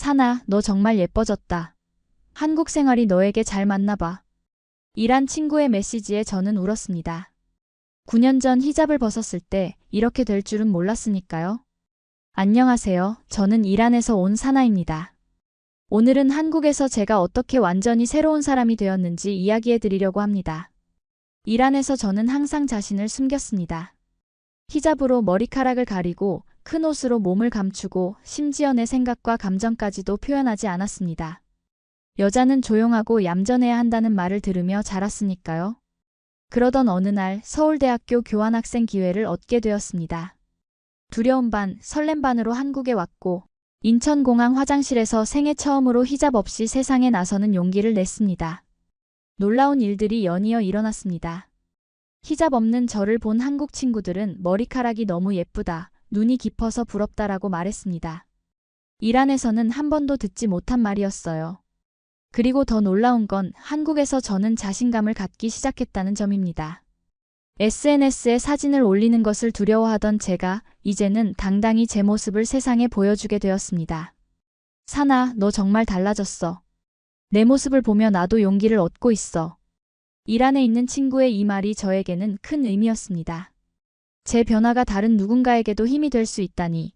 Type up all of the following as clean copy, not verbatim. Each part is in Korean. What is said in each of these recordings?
사나, 너 정말 예뻐졌다. 한국 생활이 너에게 잘 맞나 봐. 이란 친구의 메시지에 저는 울었습니다. 9년 전 히잡을 벗었을 때 이렇게 될 줄은 몰랐으니까요. 안녕하세요. 저는 이란에서 온 사나입니다. 오늘은 한국에서 제가 어떻게 완전히 새로운 사람이 되었는지 이야기해 드리려고 합니다. 이란에서 저는 항상 자신을 숨겼습니다. 히잡으로 머리카락을 가리고 큰 옷으로 몸을 감추고 심지어 내 생각과 감정까지도 표현하지 않았습니다. 여자는 조용하고 얌전해야 한다는 말을 들으며 자랐으니까요. 그러던 어느 날 서울대학교 교환학생 기회를 얻게 되었습니다. 두려움 반, 설렘 반으로 한국에 왔고 인천공항 화장실에서 생애 처음으로 히잡 없이 세상에 나서는 용기를 냈습니다. 놀라운 일들이 연이어 일어났습니다. 히잡 없는 저를 본 한국 친구들은 머리카락이 너무 예쁘다, 눈이 깊어서 부럽다라고 말했습니다. 이란에서는 한 번도 듣지 못한 말이었어요. 그리고 더 놀라운 건 한국에서 저는 자신감을 갖기 시작했다는 점입니다. SNS에 사진을 올리는 것을 두려워하던 제가 이제는 당당히 제 모습을 세상에 보여주게 되었습니다. 사나, 너 정말 달라졌어. 내 모습을 보며 나도 용기를 얻고 있어. 이란에 있는 친구의 이 말이 저에게는 큰 의미였습니다. 제 변화가 다른 누군가에게도 힘이 될 수 있다니.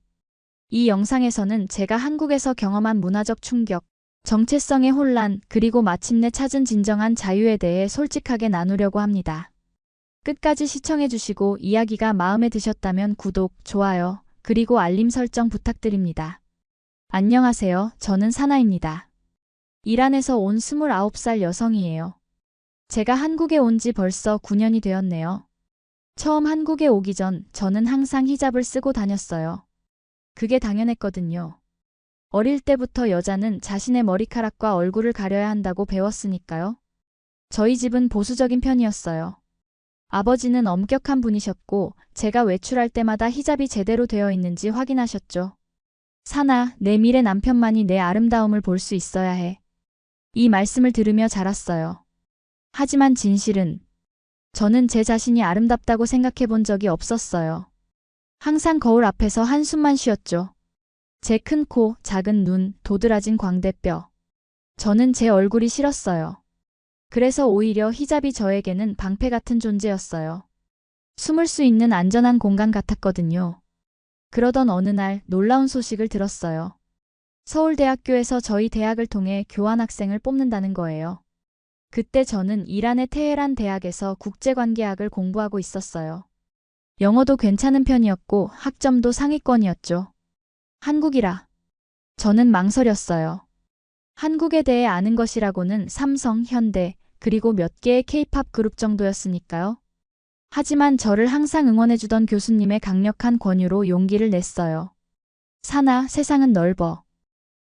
이 영상에서는 제가 한국에서 경험한 문화적 충격, 정체성의 혼란, 그리고 마침내 찾은 진정한 자유에 대해 솔직하게 나누려고 합니다. 끝까지 시청해주시고 이야기가 마음에 드셨다면 구독, 좋아요, 그리고 알림 설정 부탁드립니다. 안녕하세요. 저는 사나입니다. 이란에서 온 29살 여성이에요. 제가 한국에 온 지 벌써 9년이 되었네요. 처음 한국에 오기 전 저는 항상 히잡을 쓰고 다녔어요. 그게 당연했거든요. 어릴 때부터 여자는 자신의 머리카락과 얼굴을 가려야 한다고 배웠으니까요. 저희 집은 보수적인 편이었어요. 아버지는 엄격한 분이셨고 제가 외출할 때마다 히잡이 제대로 되어 있는지 확인하셨죠. 사나, 내 미래 남편만이 내 아름다움을 볼 수 있어야 해. 이 말씀을 들으며 자랐어요. 하지만 진실은 저는 제 자신이 아름답다고 생각해 본 적이 없었어요. 항상 거울 앞에서 한숨만 쉬었죠. 제 큰 코, 작은 눈, 도드라진 광대뼈. 저는 제 얼굴이 싫었어요. 그래서 오히려 히잡이 저에게는 방패 같은 존재였어요. 숨을 수 있는 안전한 공간 같았거든요. 그러던 어느 날 놀라운 소식을 들었어요. 서울대학교에서 저희 대학을 통해 교환학생을 뽑는다는 거예요. 그때 저는 이란의 테헤란 대학에서 국제관계학을 공부하고 있었어요. 영어도 괜찮은 편이었고 학점도 상위권이었죠. 한국이라. 저는 망설였어요. 한국에 대해 아는 것이라고는 삼성, 현대, 그리고 몇 개의 K-팝 그룹 정도였으니까요. 하지만 저를 항상 응원해주던 교수님의 강력한 권유로 용기를 냈어요. 사나, 세상은 넓어.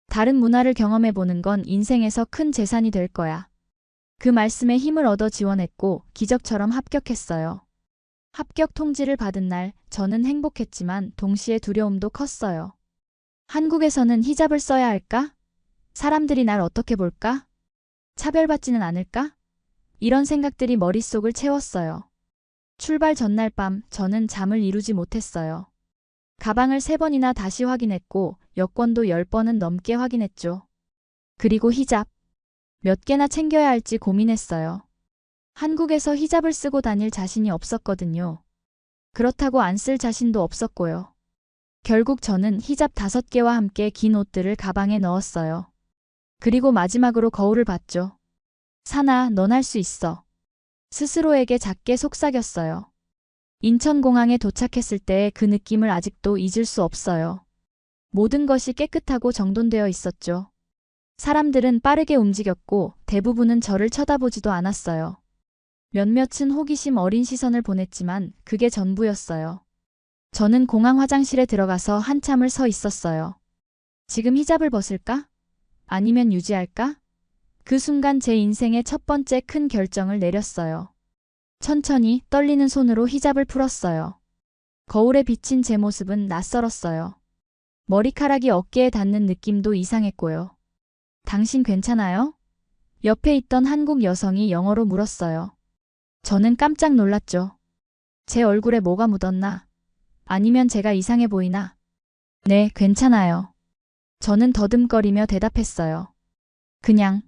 다른 문화를 경험해보는 건 인생에서 큰 재산이 될 거야. 그 말씀에 힘을 얻어 지원했고 기적처럼 합격했어요. 합격 통지를 받은 날 저는 행복했지만 동시에 두려움도 컸어요. 한국에서는 히잡을 써야 할까? 사람들이 날 어떻게 볼까? 차별받지는 않을까? 이런 생각들이 머릿속을 채웠어요. 출발 전날 밤 저는 잠을 이루지 못했어요. 가방을 3번이나 다시 확인했고 여권도 10번은 넘게 확인했죠. 그리고 히잡. 몇 개나 챙겨야 할지 고민했어요. 한국에서 히잡을 쓰고 다닐 자신이 없었거든요. 그렇다고 안 쓸 자신도 없었고요. 결국 저는 히잡 5개와 함께 긴 옷들을 가방에 넣었어요. 그리고 마지막으로 거울을 봤죠. 사나, 넌 할 수 있어. 스스로에게 작게 속삭였어요. 인천공항에 도착했을 때의 그 느낌을 아직도 잊을 수 없어요. 모든 것이 깨끗하고 정돈되어 있었죠. 사람들은 빠르게 움직였고 대부분은 저를 쳐다보지도 않았어요. 몇몇은 호기심 어린 시선을 보냈지만 그게 전부였어요. 저는 공항 화장실에 들어가서 한참을 서 있었어요. 지금 히잡을 벗을까? 아니면 유지할까? 그 순간 제 인생의 첫 번째 큰 결정을 내렸어요. 천천히 떨리는 손으로 히잡을 풀었어요. 거울에 비친 제 모습은 낯설었어요. 머리카락이 어깨에 닿는 느낌도 이상했고요. 당신 괜찮아요? 옆에 있던 한국 여성이 영어로 물었어요. 저는 깜짝 놀랐죠. 제 얼굴에 뭐가 묻었나? 아니면 제가 이상해 보이나? 네, 괜찮아요. 저는 더듬거리며 대답했어요. 그냥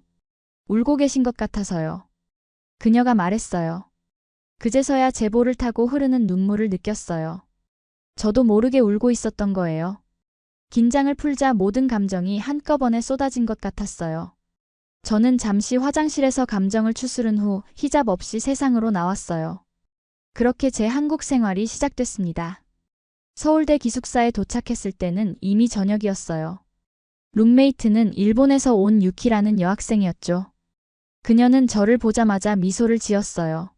울고 계신 것 같아서요. 그녀가 말했어요. 그제서야 제 볼을 타고 흐르는 눈물을 느꼈어요. 저도 모르게 울고 있었던 거예요. 긴장을 풀자 모든 감정이 한꺼번에 쏟아진 것 같았어요. 저는 잠시 화장실에서 감정을 추스른 후 히잡 없이 세상으로 나왔어요. 그렇게 제 한국 생활이 시작됐습니다. 서울대 기숙사에 도착했을 때는 이미 저녁이었어요. 룸메이트는 일본에서 온 유키라는 여학생이었죠. 그녀는 저를 보자마자 미소를 지었어요.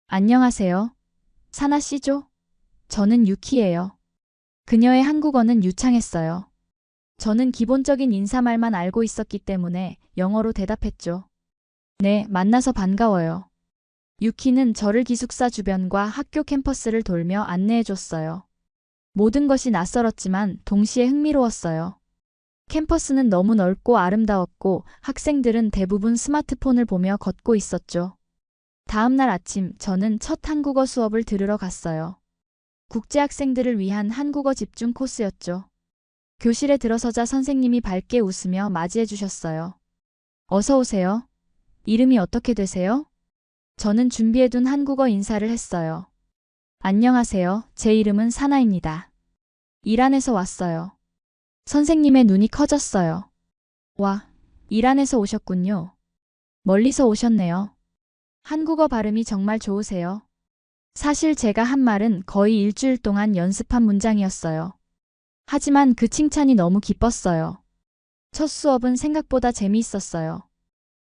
안녕하세요. 사나 씨죠? 저는 유키예요. 그녀의 한국어는 유창했어요. 저는 기본적인 인사말만 알고 있었기 때문에 영어로 대답했죠. 네, 만나서 반가워요. 유키는 저를 기숙사 주변과 학교 캠퍼스를 돌며 안내해줬어요. 모든 것이 낯설었지만 동시에 흥미로웠어요. 캠퍼스는 너무 넓고 아름다웠고 학생들은 대부분 스마트폰을 보며 걷고 있었죠. 다음 날 아침 저는 첫 한국어 수업을 들으러 갔어요. 국제 학생들을 위한 한국어 집중 코스였죠. 교실에 들어서자 선생님이 밝게 웃으며 맞이해 주셨어요. 어서 오세요. 이름이 어떻게 되세요? 저는 준비해둔 한국어 인사를 했어요. 안녕하세요. 제 이름은 사나입니다. 이란에서 왔어요. 선생님의 눈이 커졌어요. 와, 이란에서 오셨군요. 멀리서 오셨네요. 한국어 발음이 정말 좋으세요. 사실 제가 한 말은 거의 일주일 동안 연습한 문장이었어요. 하지만 그 칭찬이 너무 기뻤어요. 첫 수업은 생각보다 재미있었어요.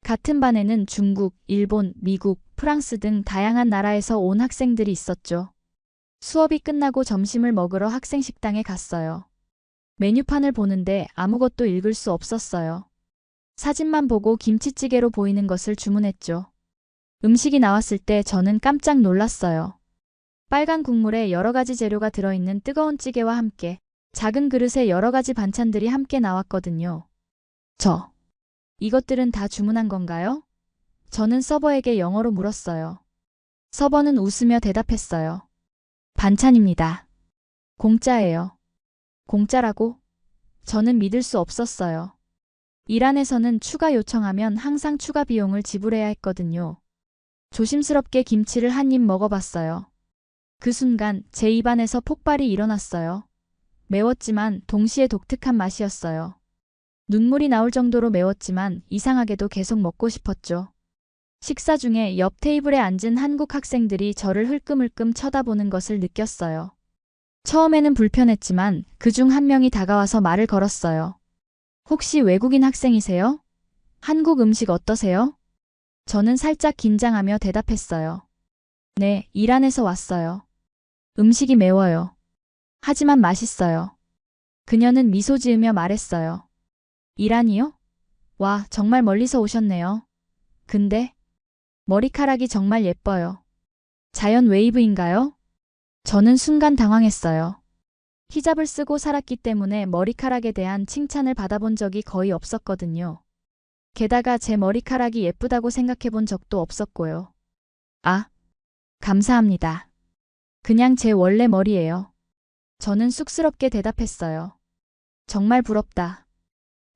같은 반에는 중국, 일본, 미국, 프랑스 등 다양한 나라에서 온 학생들이 있었죠. 수업이 끝나고 점심을 먹으러 학생 식당에 갔어요. 메뉴판을 보는데 아무것도 읽을 수 없었어요. 사진만 보고 김치찌개로 보이는 것을 주문했죠. 음식이 나왔을 때 저는 깜짝 놀랐어요. 빨간 국물에 여러 가지 재료가 들어있는 뜨거운 찌개와 함께 작은 그릇에 여러 가지 반찬들이 함께 나왔거든요. 이것들은 다 주문한 건가요? 저는 서버에게 영어로 물었어요. 서버는 웃으며 대답했어요. 반찬입니다. 공짜예요. 공짜라고? 저는 믿을 수 없었어요. 이란에서는 추가 요청하면 항상 추가 비용을 지불해야 했거든요. 조심스럽게 김치를 한 입 먹어봤어요. 그 순간 제 입안에서 폭발이 일어났어요. 매웠지만 동시에 독특한 맛이었어요. 눈물이 나올 정도로 매웠지만 이상하게도 계속 먹고 싶었죠. 식사 중에 옆 테이블에 앉은 한국 학생들이 저를 흘끔흘끔 쳐다보는 것을 느꼈어요. 처음에는 불편했지만 그중 한 명이 다가와서 말을 걸었어요. 혹시 외국인 학생이세요? 한국 음식 어떠세요? 저는 살짝 긴장하며 대답했어요. 네, 이란에서 왔어요. 음식이 매워요. 하지만 맛있어요. 그녀는 미소 지으며 말했어요. 이란이요? 와, 정말 멀리서 오셨네요. 근데 머리카락이 정말 예뻐요. 자연 웨이브인가요? 저는 순간 당황했어요. 히잡을 쓰고 살았기 때문에 머리카락에 대한 칭찬을 받아본 적이 거의 없었거든요. 게다가 제 머리카락이 예쁘다고 생각해 본 적도 없었고요. 아, 감사합니다. 그냥 제 원래 머리예요. 저는 쑥스럽게 대답했어요. 정말 부럽다.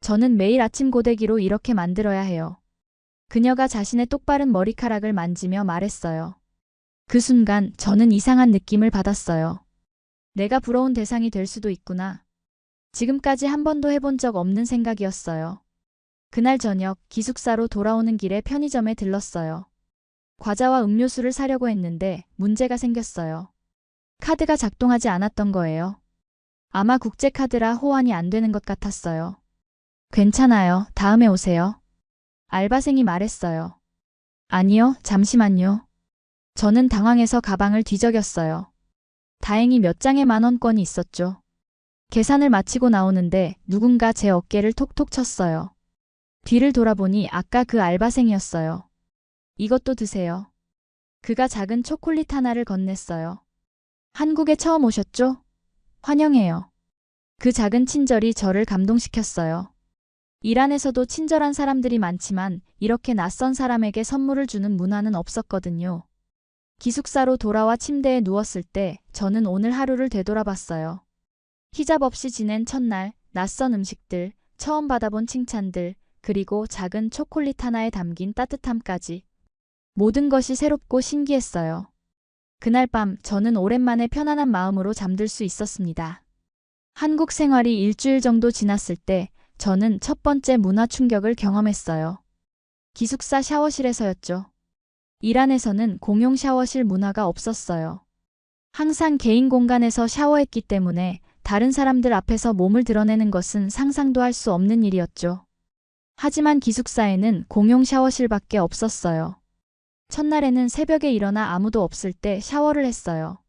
저는 매일 아침 고데기로 이렇게 만들어야 해요. 그녀가 자신의 똑바른 머리카락을 만지며 말했어요. 그 순간 저는 이상한 느낌을 받았어요. 내가 부러운 대상이 될 수도 있구나. 지금까지 한 번도 해본 적 없는 생각이었어요. 그날 저녁 기숙사로 돌아오는 길에 편의점에 들렀어요. 과자와 음료수를 사려고 했는데 문제가 생겼어요. 카드가 작동하지 않았던 거예요. 아마 국제카드라 호환이 안 되는 것 같았어요. 괜찮아요. 다음에 오세요. 알바생이 말했어요. 아니요, 잠시만요. 저는 당황해서 가방을 뒤적였어요. 다행히 몇 장의 만원권이 있었죠. 계산을 마치고 나오는데 누군가 제 어깨를 톡톡 쳤어요. 뒤를 돌아보니 아까 그 알바생이었어요. 이것도 드세요. 그가 작은 초콜릿 하나를 건넸어요. 한국에 처음 오셨죠? 환영해요. 그 작은 친절이 저를 감동시켰어요. 이란에서도 친절한 사람들이 많지만 이렇게 낯선 사람에게 선물을 주는 문화는 없었거든요. 기숙사로 돌아와 침대에 누웠을 때 저는 오늘 하루를 되돌아봤어요. 히잡 없이 지낸 첫날, 낯선 음식들, 처음 받아본 칭찬들, 그리고 작은 초콜릿 하나에 담긴 따뜻함까지. 모든 것이 새롭고 신기했어요. 그날 밤 저는 오랜만에 편안한 마음으로 잠들 수 있었습니다. 한국 생활이 일주일 정도 지났을 때 저는 첫 번째 문화 충격을 경험했어요. 기숙사 샤워실에서였죠. 일 안에서는 공용 샤워실 문화가 없었어요. 항상 개인 공간에서 샤워했기 때문에 다른 사람들 앞에서 몸을 드러내는 것은 상상도 할 수 없는 일이었죠. 하지만 기숙사에는 공용 샤워실밖에 없었어요. 첫날에는 새벽에 일어나 아무도 없을 때 샤워를 했어요.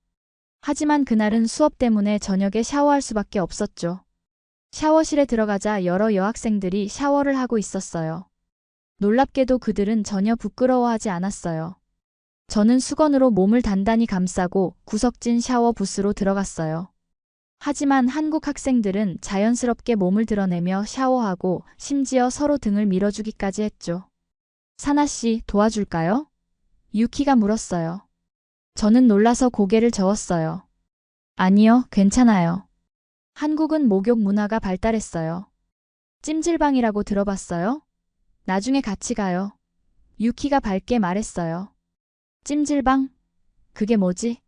하지만 그날은 수업 때문에 저녁에 샤워할 수밖에 없었죠. 샤워실에 들어가자 여러 여학생들이 샤워를 하고 있었어요. 놀랍게도 그들은 전혀 부끄러워하지 않았어요. 저는 수건으로 몸을 단단히 감싸고 구석진 샤워 부스로 들어갔어요. 하지만 한국 학생들은 자연스럽게 몸을 드러내며 샤워하고 심지어 서로 등을 밀어주기까지 했죠. 사나 씨, 도와줄까요? 유키가 물었어요. 저는 놀라서 고개를 저었어요. 아니요, 괜찮아요. 한국은 목욕 문화가 발달했어요. 찜질방이라고 들어봤어요? 나중에 같이 가요. 유키가 밝게 말했어요. 찜질방? 그게 뭐지?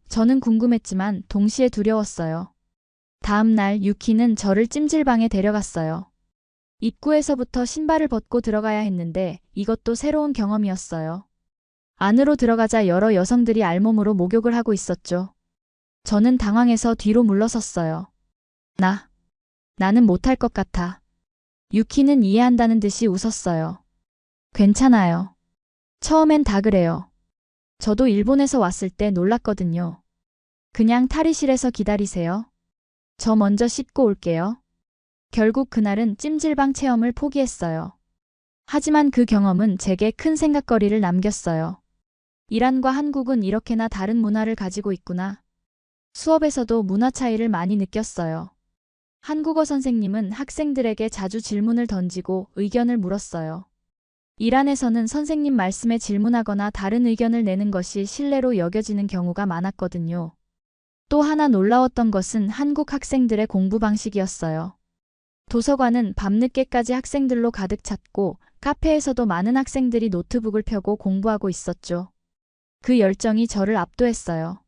저는 궁금했지만 동시에 두려웠어요. 다음 날 유키는 저를 찜질방에 데려갔어요. 입구에서부터 신발을 벗고 들어가야 했는데 이것도 새로운 경험이었어요. 안으로 들어가자 여러 여성들이 알몸으로 목욕을 하고 있었죠. 저는 당황해서 뒤로 물러섰어요. 나는 못할 것 같아. 유키는 이해한다는 듯이 웃었어요. 괜찮아요. 처음엔 다 그래요. 저도 일본에서 왔을 때 놀랐거든요. 그냥 탈의실에서 기다리세요. 저 먼저 씻고 올게요. 결국 그날은 찜질방 체험을 포기했어요. 하지만 그 경험은 제게 큰 생각거리를 남겼어요. 이란과 한국은 이렇게나 다른 문화를 가지고 있구나. 수업에서도 문화 차이를 많이 느꼈어요. 한국어 선생님은 학생들에게 자주 질문을 던지고 의견을 물었어요. 이란에서는 선생님 말씀에 질문하거나 다른 의견을 내는 것이 신뢰로 여겨지는 경우가 많았거든요. 또 하나 놀라웠던 것은 한국 학생들의 공부 방식이었어요. 도서관은 밤늦게까지 학생들로 가득 찼고 카페에서도 많은 학생들이 노트북을 펴고 공부하고 있었죠. 그 열정이 저를 압도했어요.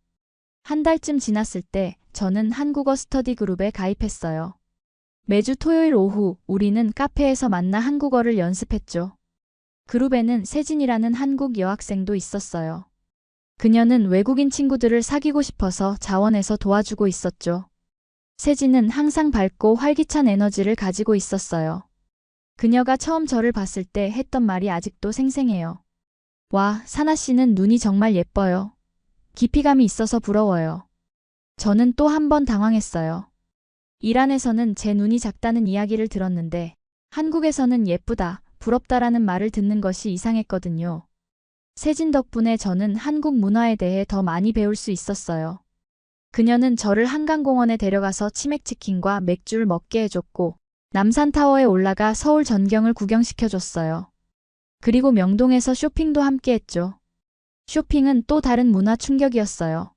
한 달쯤 지났을 때 저는 한국어 스터디 그룹에 가입했어요. 매주 토요일 오후 우리는 카페에서 만나 한국어를 연습했죠. 그룹에는 세진이라는 한국 여학생도 있었어요. 그녀는 외국인 친구들을 사귀고 싶어서 자원해서 도와주고 있었죠. 세진은 항상 밝고 활기찬 에너지를 가지고 있었어요. 그녀가 처음 저를 봤을 때 했던 말이 아직도 생생해요. 와, 사나 씨는 눈이 정말 예뻐요. 깊이감이 있어서 부러워요. 저는 또 한 번 당황했어요. 이란에서는 제 눈이 작다는 이야기를 들었는데 한국에서는 예쁘다, 부럽다라는 말을 듣는 것이 이상했거든요. 세진 덕분에 저는 한국 문화에 대해 더 많이 배울 수 있었어요. 그녀는 저를 한강공원에 데려가서 치맥치킨과 맥주를 먹게 해줬고 남산타워에 올라가 서울 전경을 구경시켜줬어요. 그리고 명동에서 쇼핑도 함께 했죠. 쇼핑은 또 다른 문화 충격이었어요.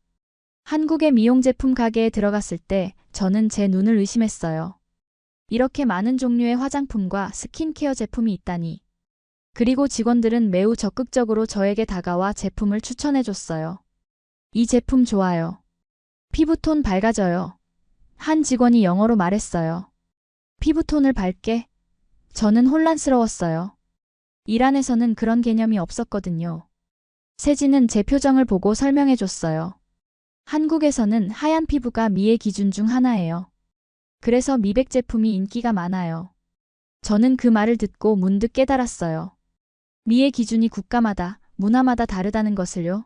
한국의 미용 제품 가게에 들어갔을 때 저는 제 눈을 의심했어요. 이렇게 많은 종류의 화장품과 스킨케어 제품이 있다니. 그리고 직원들은 매우 적극적으로 저에게 다가와 제품을 추천해줬어요. 이 제품 좋아요. 피부톤 밝아져요. 한 직원이 영어로 말했어요. 피부톤을 밝게? 저는 혼란스러웠어요. 이란에서는 그런 개념이 없었거든요. 세진은 제 표정을 보고 설명해줬어요. 한국에서는 하얀 피부가 미의 기준 중 하나예요. 그래서 미백 제품이 인기가 많아요. 저는 그 말을 듣고 문득 깨달았어요. 미의 기준이 국가마다, 문화마다 다르다는 것을요.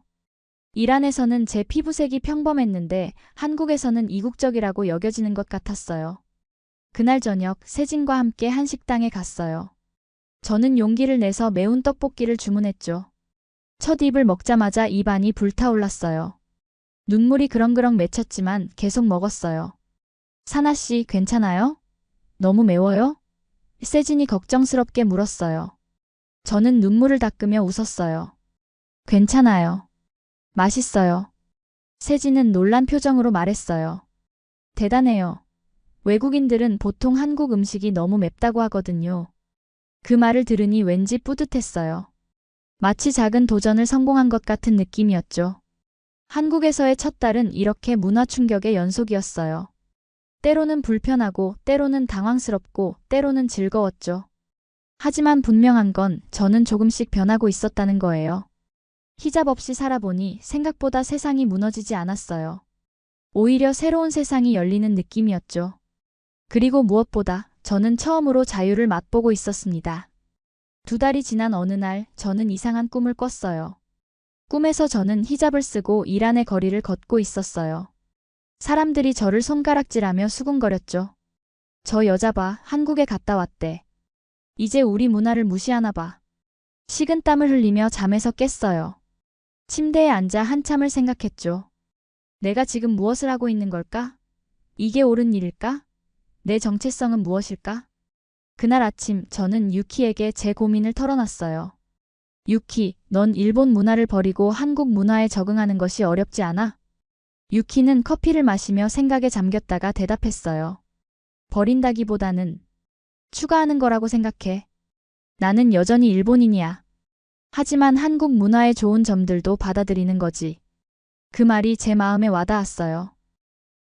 이란에서는 제 피부색이 평범했는데 한국에서는 이국적이라고 여겨지는 것 같았어요. 그날 저녁 세진과 함께 한식당에 갔어요. 저는 용기를 내서 매운 떡볶이를 주문했죠. 첫 입을 먹자마자 입안이 불타올랐어요. 눈물이 그렁그렁 맺혔지만 계속 먹었어요. 사나 씨, 괜찮아요? 너무 매워요? 세진이 걱정스럽게 물었어요. 저는 눈물을 닦으며 웃었어요. 괜찮아요. 맛있어요. 세진은 놀란 표정으로 말했어요. 대단해요. 외국인들은 보통 한국 음식이 너무 맵다고 하거든요. 그 말을 들으니 왠지 뿌듯했어요. 마치 작은 도전을 성공한 것 같은 느낌이었죠. 한국에서의 첫 달은 이렇게 문화 충격의 연속이었어요. 때로는 불편하고, 때로는 당황스럽고, 때로는 즐거웠죠. 하지만 분명한 건 저는 조금씩 변하고 있었다는 거예요. 히잡 없이 살아보니 생각보다 세상이 무너지지 않았어요. 오히려 새로운 세상이 열리는 느낌이었죠. 그리고 무엇보다 저는 처음으로 자유를 맛보고 있었습니다. 2달이 지난 어느 날 저는 이상한 꿈을 꿨어요. 꿈에서 저는 히잡을 쓰고 이란의 거리를 걷고 있었어요. 사람들이 저를 손가락질하며 수군거렸죠. 저 여자 봐, 한국에 갔다 왔대. 이제 우리 문화를 무시하나 봐. 식은땀을 흘리며 잠에서 깼어요. 침대에 앉아 한참을 생각했죠. 내가 지금 무엇을 하고 있는 걸까? 이게 옳은 일일까? 내 정체성은 무엇일까? 그날 아침 저는 유키에게 제 고민을 털어놨어요. 유키, 넌 일본 문화를 버리고 한국 문화에 적응하는 것이 어렵지 않아? 유키는 커피를 마시며 생각에 잠겼다가 대답했어요. 버린다기보다는 추가하는 거라고 생각해. 나는 여전히 일본인이야. 하지만 한국 문화의 좋은 점들도 받아들이는 거지. 그 말이 제 마음에 와닿았어요.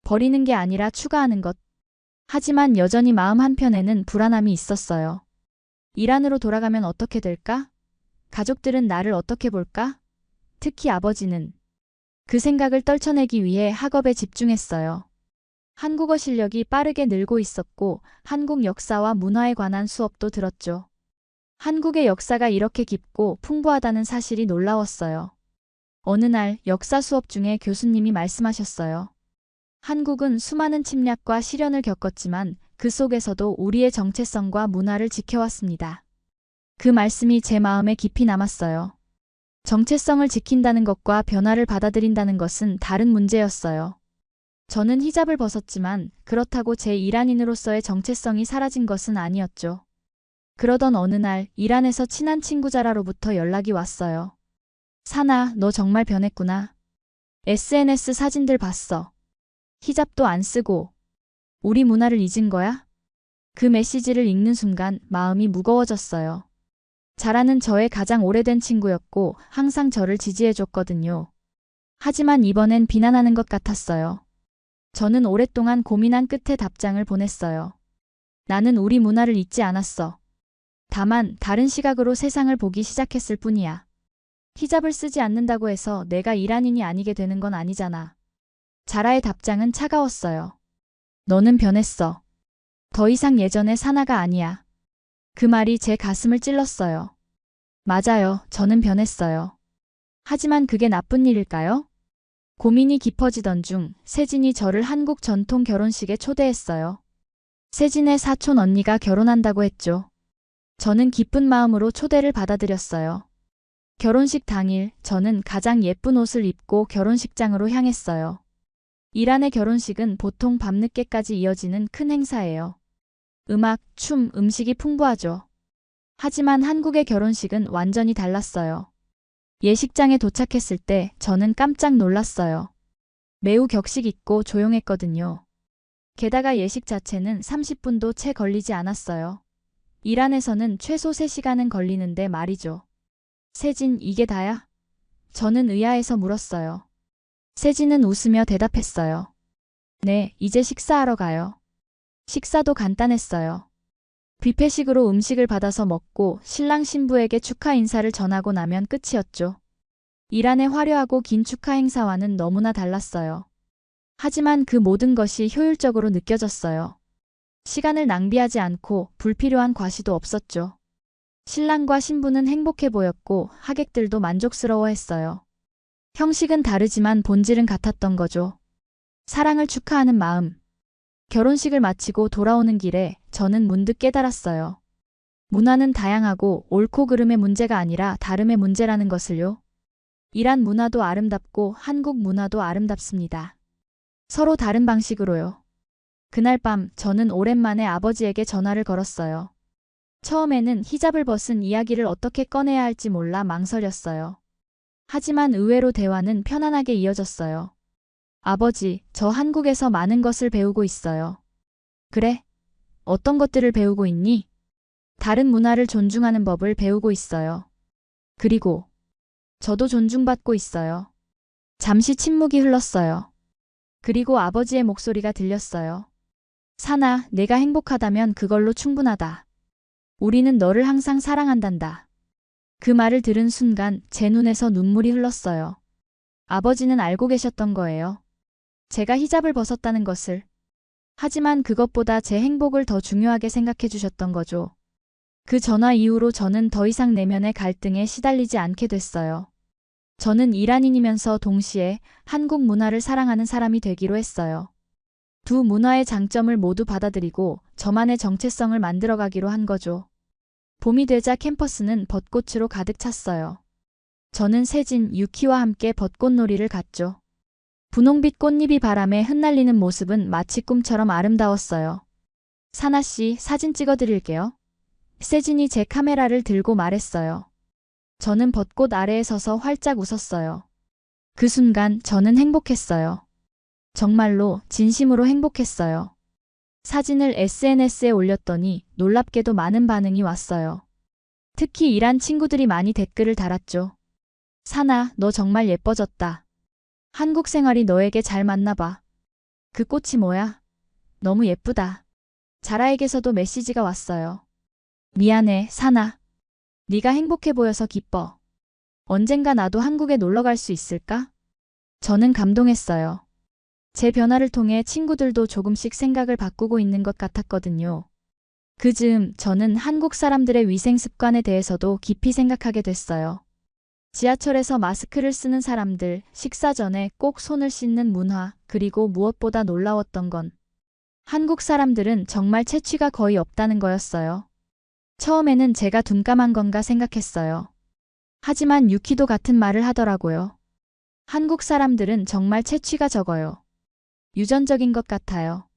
버리는 게 아니라 추가하는 것. 하지만 여전히 마음 한편에는 불안함이 있었어요. 이란으로 돌아가면 어떻게 될까? 가족들은 나를 어떻게 볼까? 특히 아버지는. 그 생각을 떨쳐내기 위해 학업에 집중했어요. 한국어 실력이 빠르게 늘고 있었고 한국 역사와 문화에 관한 수업도 들었죠. 한국의 역사가 이렇게 깊고 풍부하다는 사실이 놀라웠어요. 어느 날 역사 수업 중에 교수님이 말씀하셨어요. 한국은 수많은 침략과 시련을 겪었지만 그 속에서도 우리의 정체성과 문화를 지켜왔습니다. 그 말씀이 제 마음에 깊이 남았어요. 정체성을 지킨다는 것과 변화를 받아들인다는 것은 다른 문제였어요. 저는 히잡을 벗었지만 그렇다고 제 이란인으로서의 정체성이 사라진 것은 아니었죠. 그러던 어느 날 이란에서 친한 친구 자라로부터 연락이 왔어요. 사나, 너 정말 변했구나. SNS 사진들 봤어. 히잡도 안 쓰고. 우리 문화를 잊은 거야? 그 메시지를 읽는 순간 마음이 무거워졌어요. 자라는 저의 가장 오래된 친구였고 항상 저를 지지해줬거든요. 하지만 이번엔 비난하는 것 같았어요. 저는 오랫동안 고민한 끝에 답장을 보냈어요. 나는 우리 문화를 잊지 않았어. 다만 다른 시각으로 세상을 보기 시작했을 뿐이야. 히잡을 쓰지 않는다고 해서 내가 이란인이 아니게 되는 건 아니잖아. 자라의 답장은 차가웠어요. 너는 변했어. 더 이상 예전의 사나가 아니야. 그 말이 제 가슴을 찔렀어요. 맞아요, 저는 변했어요. 하지만 그게 나쁜 일일까요? 고민이 깊어지던 중 세진이 저를 한국 전통 결혼식에 초대했어요. 세진의 사촌 언니가 결혼한다고 했죠. 저는 기쁜 마음으로 초대를 받아들였어요. 결혼식 당일 저는 가장 예쁜 옷을 입고 결혼식장으로 향했어요. 이란의 결혼식은 보통 밤늦게까지 이어지는 큰 행사예요. 음악, 춤, 음식이 풍부하죠. 하지만 한국의 결혼식은 완전히 달랐어요. 예식장에 도착했을 때 저는 깜짝 놀랐어요. 매우 격식 있고 조용했거든요. 게다가 예식 자체는 30분도 채 걸리지 않았어요. 이란에서는 최소 3시간은 걸리는데 말이죠. 세진, 이게 다야? 저는 의아해서 물었어요. 세진은 웃으며 대답했어요. 네, 이제 식사하러 가요. 식사도 간단했어요. 뷔페식으로 음식을 받아서 먹고 신랑 신부에게 축하 인사를 전하고 나면 끝이었죠. 이란의 화려하고 긴 축하 행사와는 너무나 달랐어요. 하지만 그 모든 것이 효율적으로 느껴졌어요. 시간을 낭비하지 않고 불필요한 과시도 없었죠. 신랑과 신부는 행복해 보였고 하객들도 만족스러워했어요. 형식은 다르지만 본질은 같았던 거죠. 사랑을 축하하는 마음. 결혼식을 마치고 돌아오는 길에 저는 문득 깨달았어요. 문화는 다양하고 옳고 그름의 문제가 아니라 다름의 문제라는 것을요. 이란 문화도 아름답고 한국 문화도 아름답습니다. 서로 다른 방식으로요. 그날 밤 저는 오랜만에 아버지에게 전화를 걸었어요. 처음에는 히잡을 벗은 이야기를 어떻게 꺼내야 할지 몰라 망설였어요. 하지만 의외로 대화는 편안하게 이어졌어요. 아버지, 저 한국에서 많은 것을 배우고 있어요. 그래? 어떤 것들을 배우고 있니? 다른 문화를 존중하는 법을 배우고 있어요. 그리고 저도 존중받고 있어요. 잠시 침묵이 흘렀어요. 그리고 아버지의 목소리가 들렸어요. 사나, 내가 행복하다면 그걸로 충분하다. 우리는 너를 항상 사랑한단다. 그 말을 들은 순간 제 눈에서 눈물이 흘렀어요. 아버지는 알고 계셨던 거예요. 제가 히잡을 벗었다는 것을. 하지만 그것보다 제 행복을 더 중요하게 생각해 주셨던 거죠. 그 전화 이후로 저는 더 이상 내면의 갈등에 시달리지 않게 됐어요. 저는 이란인이면서 동시에 한국 문화를 사랑하는 사람이 되기로 했어요. 두 문화의 장점을 모두 받아들이고 저만의 정체성을 만들어가기로 한 거죠. 봄이 되자 캠퍼스는 벚꽃으로 가득 찼어요. 저는 세진, 유키와 함께 벚꽃놀이를 갔죠. 분홍빛 꽃잎이 바람에 흩날리는 모습은 마치 꿈처럼 아름다웠어요. 사나 씨, 사진 찍어드릴게요. 세진이 제 카메라를 들고 말했어요. 저는 벚꽃 아래에 서서 활짝 웃었어요. 그 순간 저는 행복했어요. 정말로 진심으로 행복했어요. 사진을 SNS에 올렸더니 놀랍게도 많은 반응이 왔어요. 특히 이란 친구들이 많이 댓글을 달았죠. 사나, 너 정말 예뻐졌다. 한국 생활이 너에게 잘 맞나 봐. 그 꽃이 뭐야? 너무 예쁘다. 자라에게서도 메시지가 왔어요. 미안해, 사나. 네가 행복해 보여서 기뻐. 언젠가 나도 한국에 놀러 갈 수 있을까? 저는 감동했어요. 제 변화를 통해 친구들도 조금씩 생각을 바꾸고 있는 것 같았거든요. 그 즈음 저는 한국 사람들의 위생 습관에 대해서도 깊이 생각하게 됐어요. 지하철에서 마스크를 쓰는 사람들, 식사 전에 꼭 손을 씻는 문화, 그리고 무엇보다 놀라웠던 건 한국 사람들은 정말 채취가 거의 없다는 거였어요. 처음에는 제가 둔감한 건가 생각했어요. 하지만 유키도 같은 말을 하더라고요. 한국 사람들은 정말 채취가 적어요. 유전적인 것 같아요.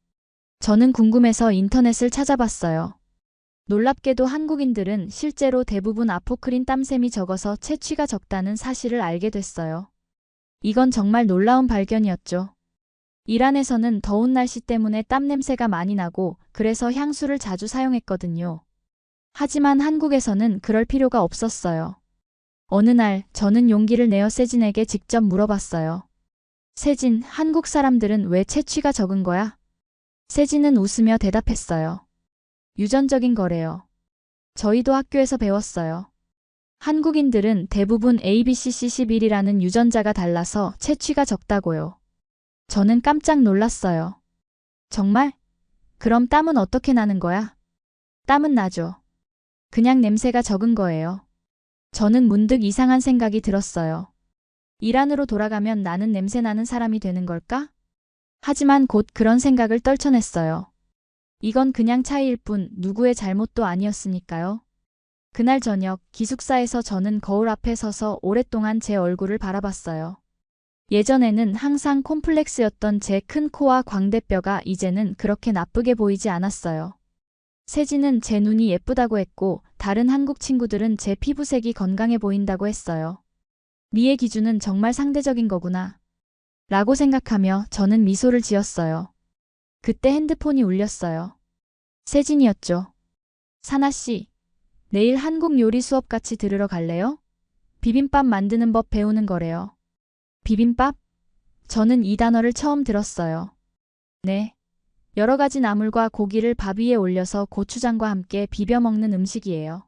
저는 궁금해서 인터넷을 찾아봤어요. 놀랍게도 한국인들은 실제로 대부분 아포크린 땀샘이 적어서 채취가 적다는 사실을 알게 됐어요. 이건 정말 놀라운 발견이었죠. 이란에서는 더운 날씨 때문에 땀 냄새가 많이 나고 그래서 향수를 자주 사용했거든요. 하지만 한국에서는 그럴 필요가 없었어요. 어느 날 저는 용기를 내어 세진에게 직접 물어봤어요. 세진, 한국 사람들은 왜 채취가 적은 거야? 세진은 웃으며 대답했어요. 유전적인 거래요. 저희도 학교에서 배웠어요. 한국인들은 대부분 ABCC11이라는 유전자가 달라서 채취가 적다고요. 저는 깜짝 놀랐어요. 정말? 그럼 땀은 어떻게 나는 거야? 땀은 나죠. 그냥 냄새가 적은 거예요. 저는 문득 이상한 생각이 들었어요. 이란으로 돌아가면 나는 냄새 나는 사람이 되는 걸까? 하지만 곧 그런 생각을 떨쳐냈어요. 이건 그냥 차이일 뿐 누구의 잘못도 아니었으니까요. 그날 저녁 기숙사에서 저는 거울 앞에 서서 오랫동안 제 얼굴을 바라봤어요. 예전에는 항상 콤플렉스였던 제 큰 코와 광대뼈가 이제는 그렇게 나쁘게 보이지 않았어요. 세진은 제 눈이 예쁘다고 했고 다른 한국 친구들은 제 피부색이 건강해 보인다고 했어요. 미의 기준은 정말 상대적인 거구나. 라고 생각하며 저는 미소를 지었어요. 그때 핸드폰이 울렸어요. 세진이었죠. 사나 씨, 내일 한국 요리 수업 같이 들으러 갈래요? 비빔밥 만드는 법 배우는 거래요. 비빔밥? 저는 이 단어를 처음 들었어요. 네. 여러 가지 나물과 고기를 밥 위에 올려서 고추장과 함께 비벼 먹는 음식이에요.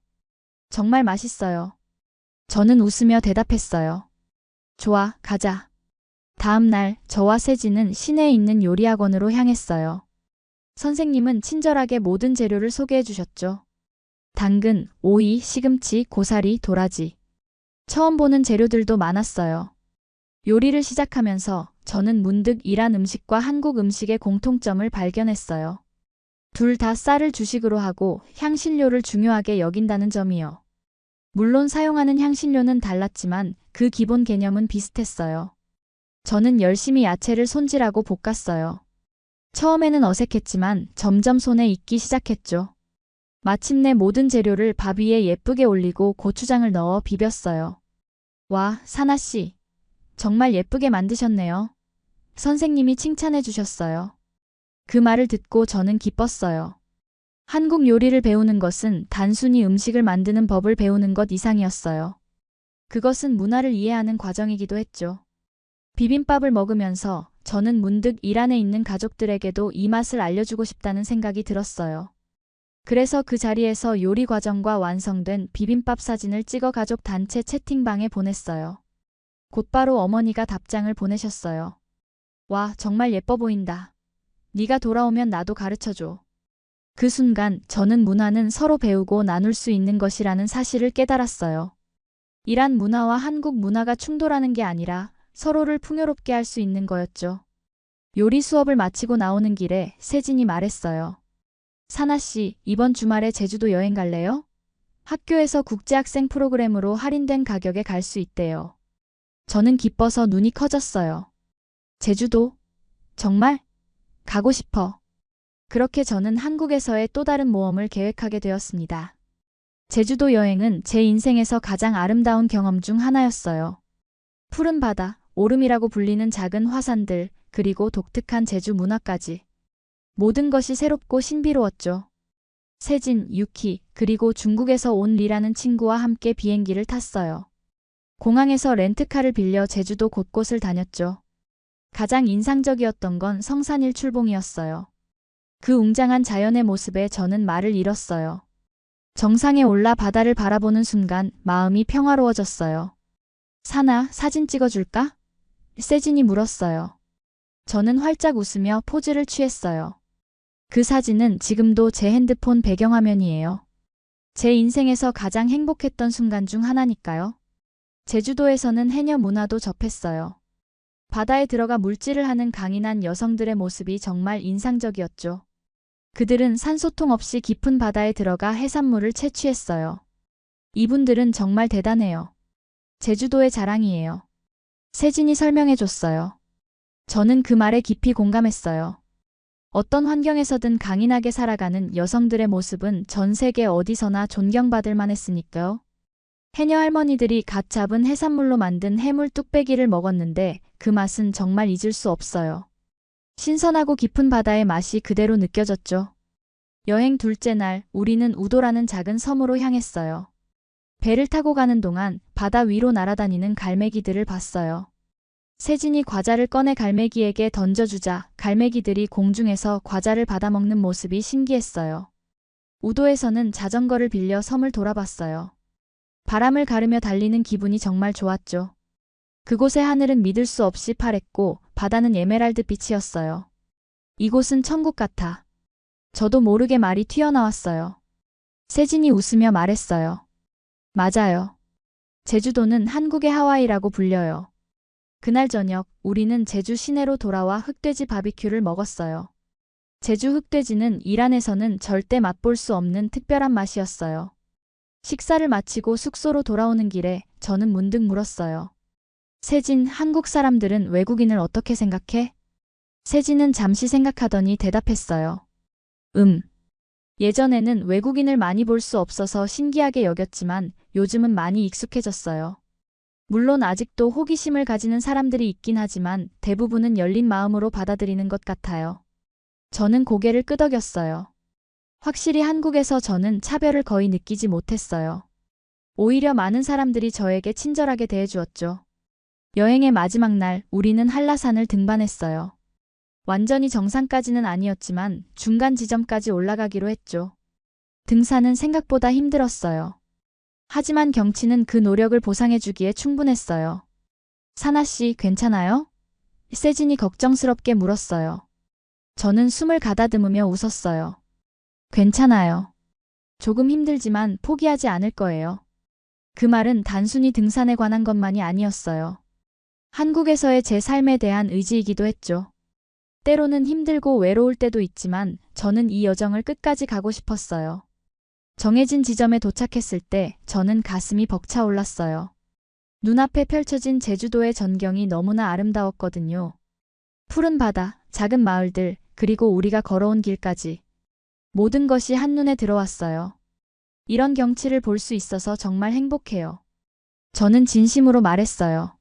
정말 맛있어요. 저는 웃으며 대답했어요. 좋아, 가자. 다음 날 저와 세진은 시내에 있는 요리학원으로 향했어요. 선생님은 친절하게 모든 재료를 소개해 주셨죠. 당근, 오이, 시금치, 고사리, 도라지. 처음 보는 재료들도 많았어요. 요리를 시작하면서 저는 문득 이란 음식과 한국 음식의 공통점을 발견했어요. 둘 다 쌀을 주식으로 하고 향신료를 중요하게 여긴다는 점이요. 물론 사용하는 향신료는 달랐지만 그 기본 개념은 비슷했어요. 저는 열심히 야채를 손질하고 볶았어요. 처음에는 어색했지만 점점 손에 익기 시작했죠. 마침내 모든 재료를 밥 위에 예쁘게 올리고 고추장을 넣어 비볐어요. 와, 사나 씨. 정말 예쁘게 만드셨네요. 선생님이 칭찬해 주셨어요. 그 말을 듣고 저는 기뻤어요. 한국 요리를 배우는 것은 단순히 음식을 만드는 법을 배우는 것 이상이었어요. 그것은 문화를 이해하는 과정이기도 했죠. 비빔밥을 먹으면서 저는 문득 이란에 있는 가족들에게도 이 맛을 알려주고 싶다는 생각이 들었어요. 그래서 그 자리에서 요리 과정과 완성된 비빔밥 사진을 찍어 가족 단체 채팅방에 보냈어요. 곧바로 어머니가 답장을 보내셨어요. 와, 정말 예뻐 보인다. 네가 돌아오면 나도 가르쳐줘. 그 순간 저는 문화는 서로 배우고 나눌 수 있는 것이라는 사실을 깨달았어요. 이란 문화와 한국 문화가 충돌하는 게 아니라 서로를 풍요롭게 할 수 있는 거였죠. 요리 수업을 마치고 나오는 길에 세진이 말했어요. 사나 씨, 이번 주말에 제주도 여행 갈래요? 학교에서 국제학생 프로그램으로 할인된 가격에 갈 수 있대요. 저는 기뻐서 눈이 커졌어요. 제주도? 정말? 가고 싶어. 그렇게 저는 한국에서의 또 다른 모험을 계획하게 되었습니다. 제주도 여행은 제 인생에서 가장 아름다운 경험 중 하나였어요. 푸른 바다, 오름이라고 불리는 작은 화산들, 그리고 독특한 제주 문화까지. 모든 것이 새롭고 신비로웠죠. 세진, 유키, 그리고 중국에서 온 리라는 친구와 함께 비행기를 탔어요. 공항에서 렌트카를 빌려 제주도 곳곳을 다녔죠. 가장 인상적이었던 건 성산일 출봉이었어요. 그 웅장한 자연의 모습에 저는 말을 잃었어요. 정상에 올라 바다를 바라보는 순간 마음이 평화로워졌어요. 사나, 사진 찍어줄까? 세진이 물었어요. 저는 활짝 웃으며 포즈를 취했어요. 그 사진은 지금도 제 핸드폰 배경화면이에요. 제 인생에서 가장 행복했던 순간 중 하나니까요. 제주도에서는 해녀 문화도 접했어요. 바다에 들어가 물질을 하는 강인한 여성들의 모습이 정말 인상적이었죠. 그들은 산소통 없이 깊은 바다에 들어가 해산물을 채취했어요. 이분들은 정말 대단해요. 제주도의 자랑이에요. 세진이 설명해줬어요. 저는 그 말에 깊이 공감했어요. 어떤 환경에서든 강인하게 살아가는 여성들의 모습은 전 세계 어디서나 존경받을 만했으니까요. 해녀 할머니들이 갓 잡은 해산물로 만든 해물 뚝배기를 먹었는데 그 맛은 정말 잊을 수 없어요. 신선하고 깊은 바다의 맛이 그대로 느껴졌죠. 여행 둘째 날, 우리는 우도라는 작은 섬으로 향했어요. 배를 타고 가는 동안 바다 위로 날아다니는 갈매기들을 봤어요. 세진이 과자를 꺼내 갈매기에게 던져주자 갈매기들이 공중에서 과자를 받아먹는 모습이 신기했어요. 우도에서는 자전거를 빌려 섬을 돌아봤어요. 바람을 가르며 달리는 기분이 정말 좋았죠. 그곳의 하늘은 믿을 수 없이 파랬고 바다는 에메랄드 빛이었어요. 이곳은 천국 같아. 저도 모르게 말이 튀어나왔어요. 세진이 웃으며 말했어요. 맞아요. 제주도는 한국의 하와이라고 불려요. 그날 저녁 우리는 제주 시내로 돌아와 흑돼지 바비큐를 먹었어요. 제주 흑돼지는 이란에서는 절대 맛볼 수 없는 특별한 맛이었어요. 식사를 마치고 숙소로 돌아오는 길에 저는 문득 물었어요. 세진, 한국 사람들은 외국인을 어떻게 생각해? 세진은 잠시 생각하더니 대답했어요. 예전에는 외국인을 많이 볼 수 없어서 신기하게 여겼지만 요즘은 많이 익숙해졌어요. 물론 아직도 호기심을 가지는 사람들이 있긴 하지만 대부분은 열린 마음으로 받아들이는 것 같아요. 저는 고개를 끄덕였어요. 확실히 한국에서 저는 차별을 거의 느끼지 못했어요. 오히려 많은 사람들이 저에게 친절하게 대해주었죠. 여행의 마지막 날 우리는 한라산을 등반했어요. 완전히 정상까지는 아니었지만 중간 지점까지 올라가기로 했죠. 등산은 생각보다 힘들었어요. 하지만 경치는 그 노력을 보상해주기에 충분했어요. 사나 씨, 괜찮아요? 세진이 걱정스럽게 물었어요. 저는 숨을 가다듬으며 웃었어요. 괜찮아요. 조금 힘들지만 포기하지 않을 거예요. 그 말은 단순히 등산에 관한 것만이 아니었어요. 한국에서의 제 삶에 대한 의지이기도 했죠. 때로는 힘들고 외로울 때도 있지만 저는 이 여정을 끝까지 가고 싶었어요. 정해진 지점에 도착했을 때 저는 가슴이 벅차올랐어요. 눈앞에 펼쳐진 제주도의 전경이 너무나 아름다웠거든요. 푸른 바다, 작은 마을들, 그리고 우리가 걸어온 길까지. 모든 것이 한눈에 들어왔어요. 이런 경치를 볼 수 있어서 정말 행복해요. 저는 진심으로 말했어요.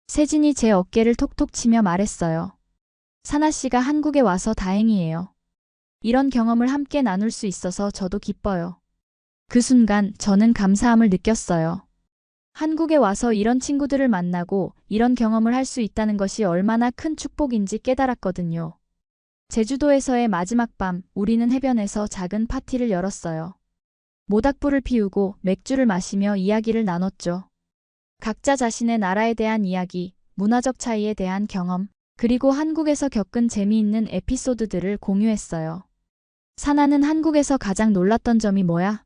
세진이 제 어깨를 톡톡 치며 말했어요. 사나 씨가 한국에 와서 다행이에요. 이런 경험을 함께 나눌 수 있어서 저도 기뻐요. 그 순간 저는 감사함을 느꼈어요. 한국에 와서 이런 친구들을 만나고 이런 경험을 할 수 있다는 것이 얼마나 큰 축복인지 깨달았거든요. 제주도에서의 마지막 밤, 우리는 해변에서 작은 파티를 열었어요. 모닥불을 피우고 맥주를 마시며 이야기를 나눴죠. 각자 자신의 나라에 대한 이야기, 문화적 차이에 대한 경험, 그리고 한국에서 겪은 재미있는 에피소드들을 공유했어요. 사나는 한국에서 가장 놀랐던 점이 뭐야?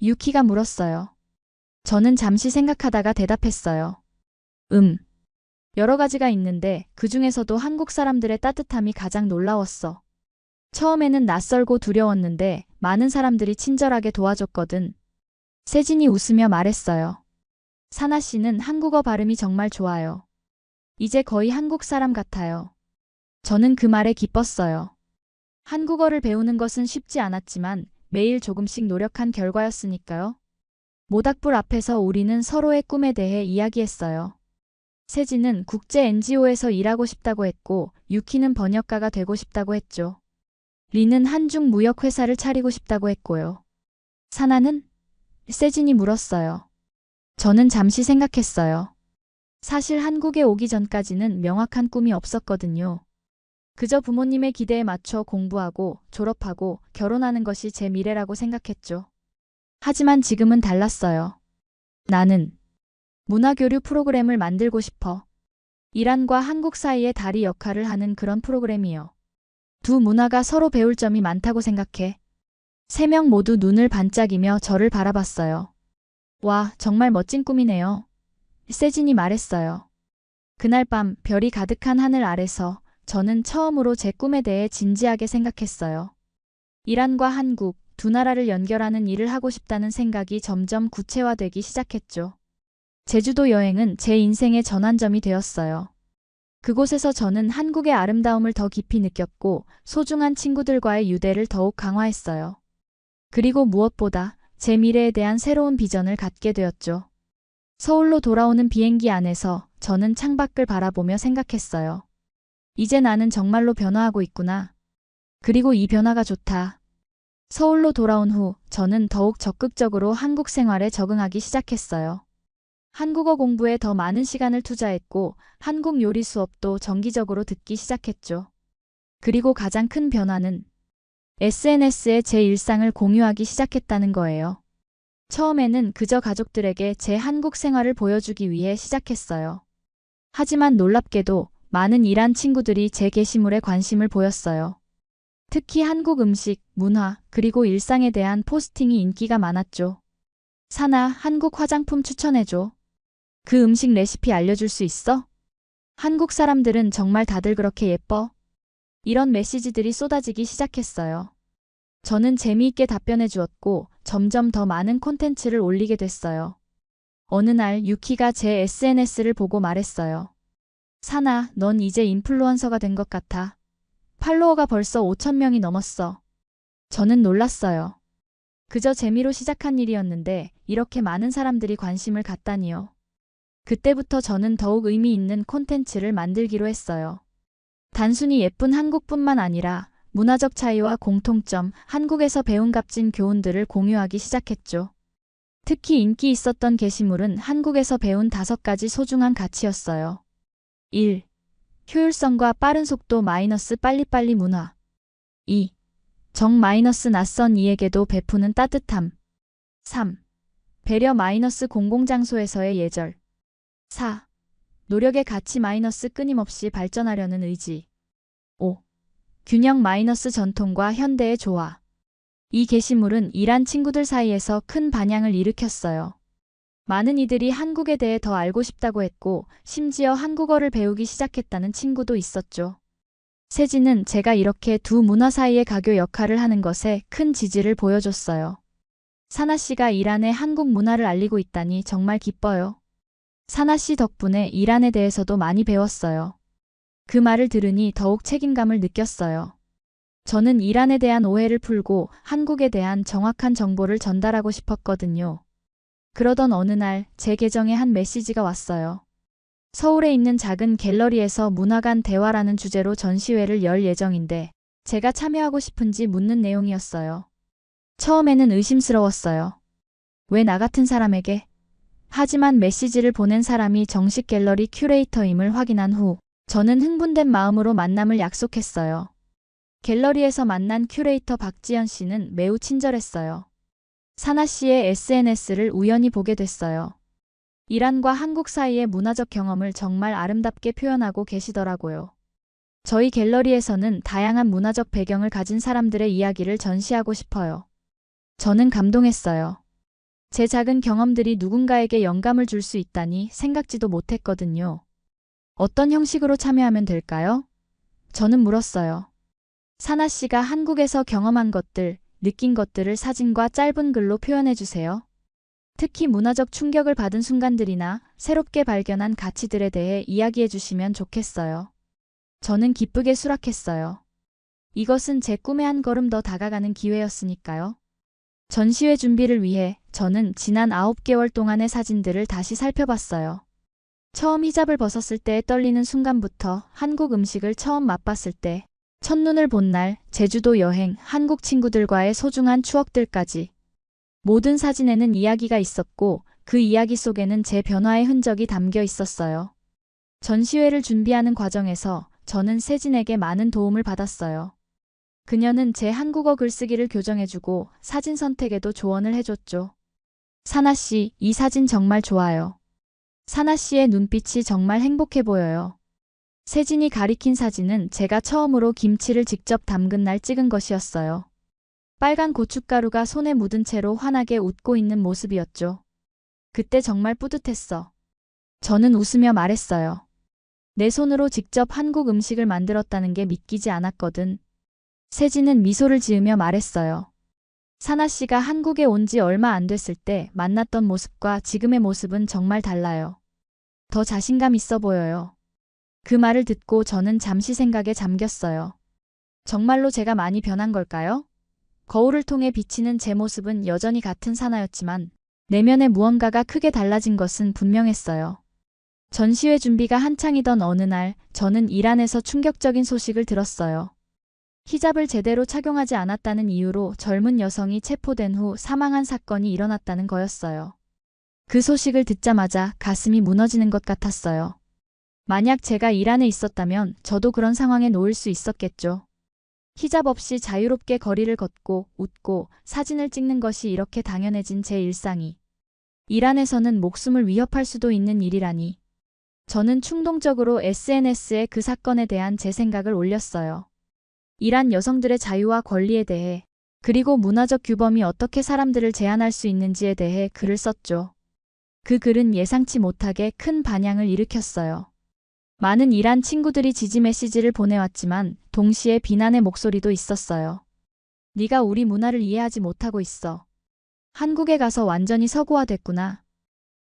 유키가 물었어요. 저는 잠시 생각하다가 대답했어요. 여러 가지가 있는데 그 중에서도 한국 사람들의 따뜻함이 가장 놀라웠어. 처음에는 낯설고 두려웠는데 많은 사람들이 친절하게 도와줬거든. 세진이 웃으며 말했어요. 사나 씨는 한국어 발음이 정말 좋아요. 이제 거의 한국 사람 같아요. 저는 그 말에 기뻤어요. 한국어를 배우는 것은 쉽지 않았지만 매일 조금씩 노력한 결과였으니까요. 모닥불 앞에서 우리는 서로의 꿈에 대해 이야기했어요. 세진은 국제 NGO에서 일하고 싶다고 했고 유키는 번역가가 되고 싶다고 했죠. 리는 한중 무역회사를 차리고 싶다고 했고요. 사나는? 세진이 물었어요. 저는 잠시 생각했어요. 사실 한국에 오기 전까지는 명확한 꿈이 없었거든요. 그저 부모님의 기대에 맞춰 공부하고 졸업하고 결혼하는 것이 제 미래라고 생각했죠. 하지만 지금은 달랐어요. 나는 문화교류 프로그램을 만들고 싶어. 이란과 한국 사이의 다리 역할을 하는 그런 프로그램이요. 두 문화가 서로 배울 점이 많다고 생각해. 세 명 모두 눈을 반짝이며 저를 바라봤어요. 와, 정말 멋진 꿈이네요. 세진이 말했어요. 그날 밤 별이 가득한 하늘 아래서 저는 처음으로 제 꿈에 대해 진지하게 생각했어요. 이란과 한국, 두 나라를 연결하는 일을 하고 싶다는 생각이 점점 구체화되기 시작했죠. 제주도 여행은 제 인생의 전환점이 되었어요. 그곳에서 저는 한국의 아름다움을 더 깊이 느꼈고 소중한 친구들과의 유대를 더욱 강화했어요. 그리고 무엇보다 제 미래에 대한 새로운 비전을 갖게 되었죠. 서울로 돌아오는 비행기 안에서 저는 창밖을 바라보며 생각했어요. 이제 나는 정말로 변화하고 있구나. 그리고 이 변화가 좋다. 서울로 돌아온 후 저는 더욱 적극적으로 한국 생활에 적응하기 시작했어요. 한국어 공부에 더 많은 시간을 투자했고 한국 요리 수업도 정기적으로 듣기 시작했죠. 그리고 가장 큰 변화는 SNS에 제 일상을 공유하기 시작했다는 거예요. 처음에는 그저 가족들에게 제 한국 생활을 보여주기 위해 시작했어요. 하지만 놀랍게도 많은 이란 친구들이 제 게시물에 관심을 보였어요. 특히 한국 음식, 문화, 그리고 일상에 대한 포스팅이 인기가 많았죠. 사나, 한국 화장품 추천해줘. 그 음식 레시피 알려줄 수 있어? 한국 사람들은 정말 다들 그렇게 예뻐? 이런 메시지들이 쏟아지기 시작했어요. 저는 재미있게 답변해 주었고 점점 더 많은 콘텐츠를 올리게 됐어요. 어느 날 유키가 제 SNS를 보고 말했어요. 사나, 넌 이제 인플루언서가 된 것 같아. 팔로워가 벌써 5,000명이 넘었어. 저는 놀랐어요. 그저 재미로 시작한 일이었는데 이렇게 많은 사람들이 관심을 갖다니요. 그때부터 저는 더욱 의미 있는 콘텐츠를 만들기로 했어요. 단순히 예쁜 한국뿐만 아니라 문화적 차이와 공통점, 한국에서 배운 값진 교훈들을 공유하기 시작했죠. 특히 인기 있었던 게시물은 한국에서 배운 5가지 소중한 가치였어요. 1. 효율성과 빠른 속도 마이너스 빨리빨리 문화. 2. 정 마이너스 낯선 이에게도 베푸는 따뜻함. 3. 배려 마이너스 공공장소에서의 예절. 4. 노력의 가치 마이너스 끊임없이 발전하려는 의지. 5. 균형 마이너스 전통과 현대의 조화. 이 게시물은 이란 친구들 사이에서 큰 반향을 일으켰어요. 많은 이들이 한국에 대해 더 알고 싶다고 했고 심지어 한국어를 배우기 시작했다는 친구도 있었죠. 세진은 제가 이렇게 두 문화 사이의 가교 역할을 하는 것에 큰 지지를 보여줬어요. 사나 씨가 이란의 한국 문화를 알리고 있다니 정말 기뻐요. 사나 씨 덕분에 이란에 대해서도 많이 배웠어요. 그 말을 들으니 더욱 책임감을 느꼈어요. 저는 이란에 대한 오해를 풀고 한국에 대한 정확한 정보를 전달하고 싶었거든요. 그러던 어느 날 제 계정에 한 메시지가 왔어요. 서울에 있는 작은 갤러리에서 문화간 대화라는 주제로 전시회를 열 예정인데 제가 참여하고 싶은지 묻는 내용이었어요. 처음에는 의심스러웠어요. 왜 나 같은 사람에게? 하지만 메시지를 보낸 사람이 정식 갤러리 큐레이터임을 확인한 후 저는 흥분된 마음으로 만남을 약속했어요. 갤러리에서 만난 큐레이터 박지연 씨는 매우 친절했어요. 사나 씨의 SNS를 우연히 보게 됐어요. 이란과 한국 사이의 문화적 경험을 정말 아름답게 표현하고 계시더라고요. 저희 갤러리에서는 다양한 문화적 배경을 가진 사람들의 이야기를 전시하고 싶어요. 저는 감동했어요. 제 작은 경험들이 누군가에게 영감을 줄 수 있다니 생각지도 못했거든요. 어떤 형식으로 참여하면 될까요? 저는 물었어요. 사나 씨가 한국에서 경험한 것들, 느낀 것들을 사진과 짧은 글로 표현해 주세요. 특히 문화적 충격을 받은 순간들이나 새롭게 발견한 가치들에 대해 이야기해 주시면 좋겠어요. 저는 기쁘게 수락했어요. 이것은 제 꿈에 한 걸음 더 다가가는 기회였으니까요. 전시회 준비를 위해 저는 지난 9개월 동안의 사진들을 다시 살펴봤어요. 처음 히잡을 벗었을 때의 떨리는 순간부터 한국 음식을 처음 맛봤을 때, 첫눈을 본 날, 제주도 여행, 한국 친구들과의 소중한 추억들까지. 모든 사진에는 이야기가 있었고 그 이야기 속에는 제 변화의 흔적이 담겨 있었어요. 전시회를 준비하는 과정에서 저는 세진에게 많은 도움을 받았어요. 그녀는 제 한국어 글쓰기를 교정해주고 사진 선택에도 조언을 해줬죠. 사나 씨, 이 사진 정말 좋아요. 사나 씨의 눈빛이 정말 행복해 보여요. 세진이 가리킨 사진은 제가 처음으로 김치를 직접 담근 날 찍은 것이었어요. 빨간 고춧가루가 손에 묻은 채로 환하게 웃고 있는 모습이었죠. 그때 정말 뿌듯했어. 저는 웃으며 말했어요. 내 손으로 직접 한국 음식을 만들었다는 게 믿기지 않았거든. 세진은 미소를 지으며 말했어요. 사나 씨가 한국에 온 지 얼마 안 됐을 때 만났던 모습과 지금의 모습은 정말 달라요. 더 자신감 있어 보여요. 그 말을 듣고 저는 잠시 생각에 잠겼어요. 정말로 제가 많이 변한 걸까요? 거울을 통해 비치는 제 모습은 여전히 같은 사나였지만 내면의 무언가가 크게 달라진 것은 분명했어요. 전시회 준비가 한창이던 어느 날 저는 이란에서 충격적인 소식을 들었어요. 히잡을 제대로 착용하지 않았다는 이유로 젊은 여성이 체포된 후 사망한 사건이 일어났다는 거였어요. 그 소식을 듣자마자 가슴이 무너지는 것 같았어요. 만약 제가 이란에 있었다면 저도 그런 상황에 놓일 수 있었겠죠. 히잡 없이 자유롭게 거리를 걷고 웃고 사진을 찍는 것이 이렇게 당연해진 제 일상이 이란에서는 목숨을 위협할 수도 있는 일이라니. 저는 충동적으로 SNS에 그 사건에 대한 제 생각을 올렸어요. 이란 여성들의 자유와 권리에 대해 그리고 문화적 규범이 어떻게 사람들을 제한할 수 있는지에 대해 글을 썼죠. 그 글은 예상치 못하게 큰 반향을 일으켰어요. 많은 이란 친구들이 지지 메시지를 보내왔지만 동시에 비난의 목소리도 있었어요. 네가 우리 문화를 이해하지 못하고 있어. 한국에 가서 완전히 서구화됐구나.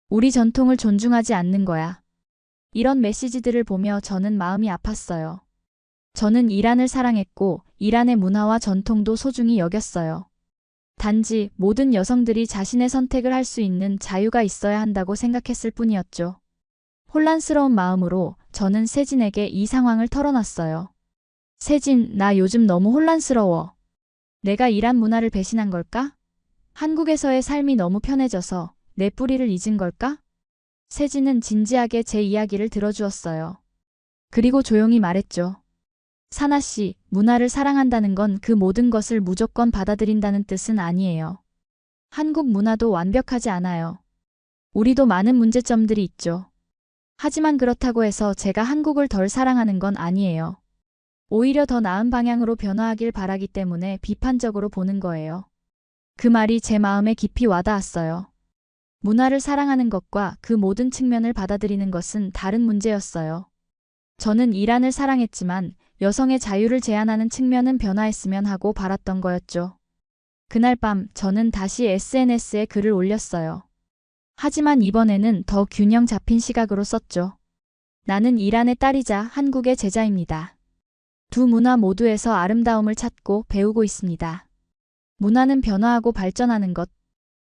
우리 전통을 존중하지 않는 거야. 이런 메시지들을 보며 저는 마음이 아팠어요. 저는 이란을 사랑했고 이란의 문화와 전통도 소중히 여겼어요. 단지 모든 여성들이 자신의 선택을 할 수 있는 자유가 있어야 한다고 생각했을 뿐이었죠. 혼란스러운 마음으로 저는 세진에게 이 상황을 털어놨어요. 세진, 나 요즘 너무 혼란스러워. 내가 이란 문화를 배신한 걸까? 한국에서의 삶이 너무 편해져서 내 뿌리를 잊은 걸까? 세진은 진지하게 제 이야기를 들어주었어요. 그리고 조용히 말했죠. 사나 씨, 문화를 사랑한다는 건 그 모든 것을 무조건 받아들인다는 뜻은 아니에요. 한국 문화도 완벽하지 않아요. 우리도 많은 문제점들이 있죠. 하지만 그렇다고 해서 제가 한국을 덜 사랑하는 건 아니에요. 오히려 더 나은 방향으로 변화하길 바라기 때문에 비판적으로 보는 거예요. 그 말이 제 마음에 깊이 와닿았어요. 문화를 사랑하는 것과 그 모든 측면을 받아들이는 것은 다른 문제였어요. 저는 이란을 사랑했지만 여성의 자유를 제한하는 측면은 변화했으면 하고 바랐던 거였죠. 그날 밤 저는 다시 SNS에 글을 올렸어요. 하지만 이번에는 더 균형 잡힌 시각으로 썼죠. 나는 이란의 딸이자 한국의 제자입니다. 두 문화 모두에서 아름다움을 찾고 배우고 있습니다. 문화는 변화하고 발전하는 것,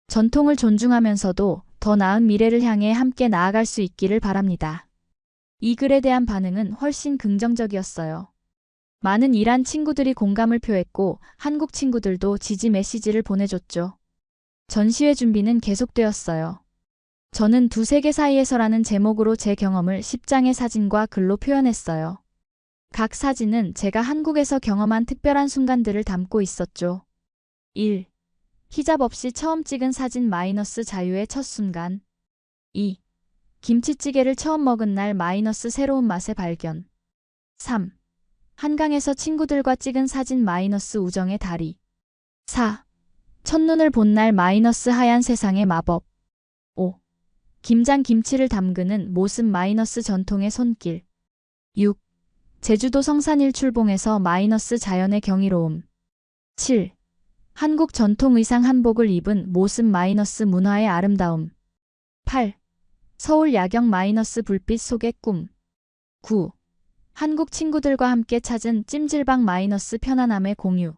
전통을 존중하면서도 더 나은 미래를 향해 함께 나아갈 수 있기를 바랍니다. 이 글에 대한 반응은 훨씬 긍정적이었어요. 많은 이란 친구들이 공감을 표했고 한국 친구들도 지지 메시지를 보내줬죠. 전시회 준비는 계속되었어요. 저는 두 세계 사이에서라는 제목으로 제 경험을 10장의 사진과 글로 표현했어요. 각 사진은 제가 한국에서 경험한 특별한 순간들을 담고 있었죠. 1. 히잡 없이 처음 찍은 사진 마이너스 자유의 첫 순간. 2. 김치찌개를 처음 먹은 날 마이너스 새로운 맛의 발견. 3. 한강에서 친구들과 찍은 사진 마이너스 우정의 다리. 4. 첫눈을 본 날 마이너스 하얀 세상의 마법. 5. 김장 김치를 담그는 모습 마이너스 전통의 손길. 6. 제주도 성산일 출봉에서 마이너스 자연의 경이로움. 7. 한국 전통 의상 한복을 입은 모습 마이너스 문화의 아름다움. 8. 서울 야경 마이너스 불빛 속의 꿈. 9. 한국 친구들과 함께 찾은 찜질방 마이너스 편안함의 공유.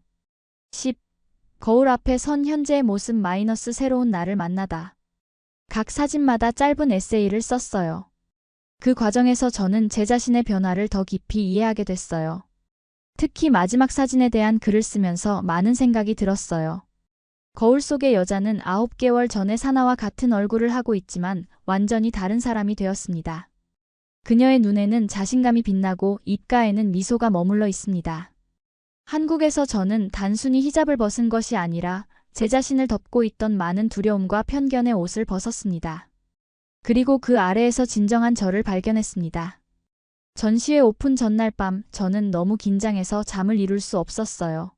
10. 거울 앞에 선 현재의 모습 마이너스 새로운 나를 만나다. 각 사진마다 짧은 에세이를 썼어요. 그 과정에서 저는 제 자신의 변화를 더 깊이 이해하게 됐어요. 특히 마지막 사진에 대한 글을 쓰면서 많은 생각이 들었어요. 거울 속의 여자는 9개월 전에 사나와 같은 얼굴을 하고 있지만 완전히 다른 사람이 되었습니다. 그녀의 눈에는 자신감이 빛나고 입가에는 미소가 머물러 있습니다. 한국에서 저는 단순히 히잡을 벗은 것이 아니라 제 자신을 덮고 있던 많은 두려움과 편견의 옷을 벗었습니다. 그리고 그 아래에서 진정한 저를 발견했습니다. 전시회 오픈 전날 밤 저는 너무 긴장해서 잠을 이룰 수 없었어요.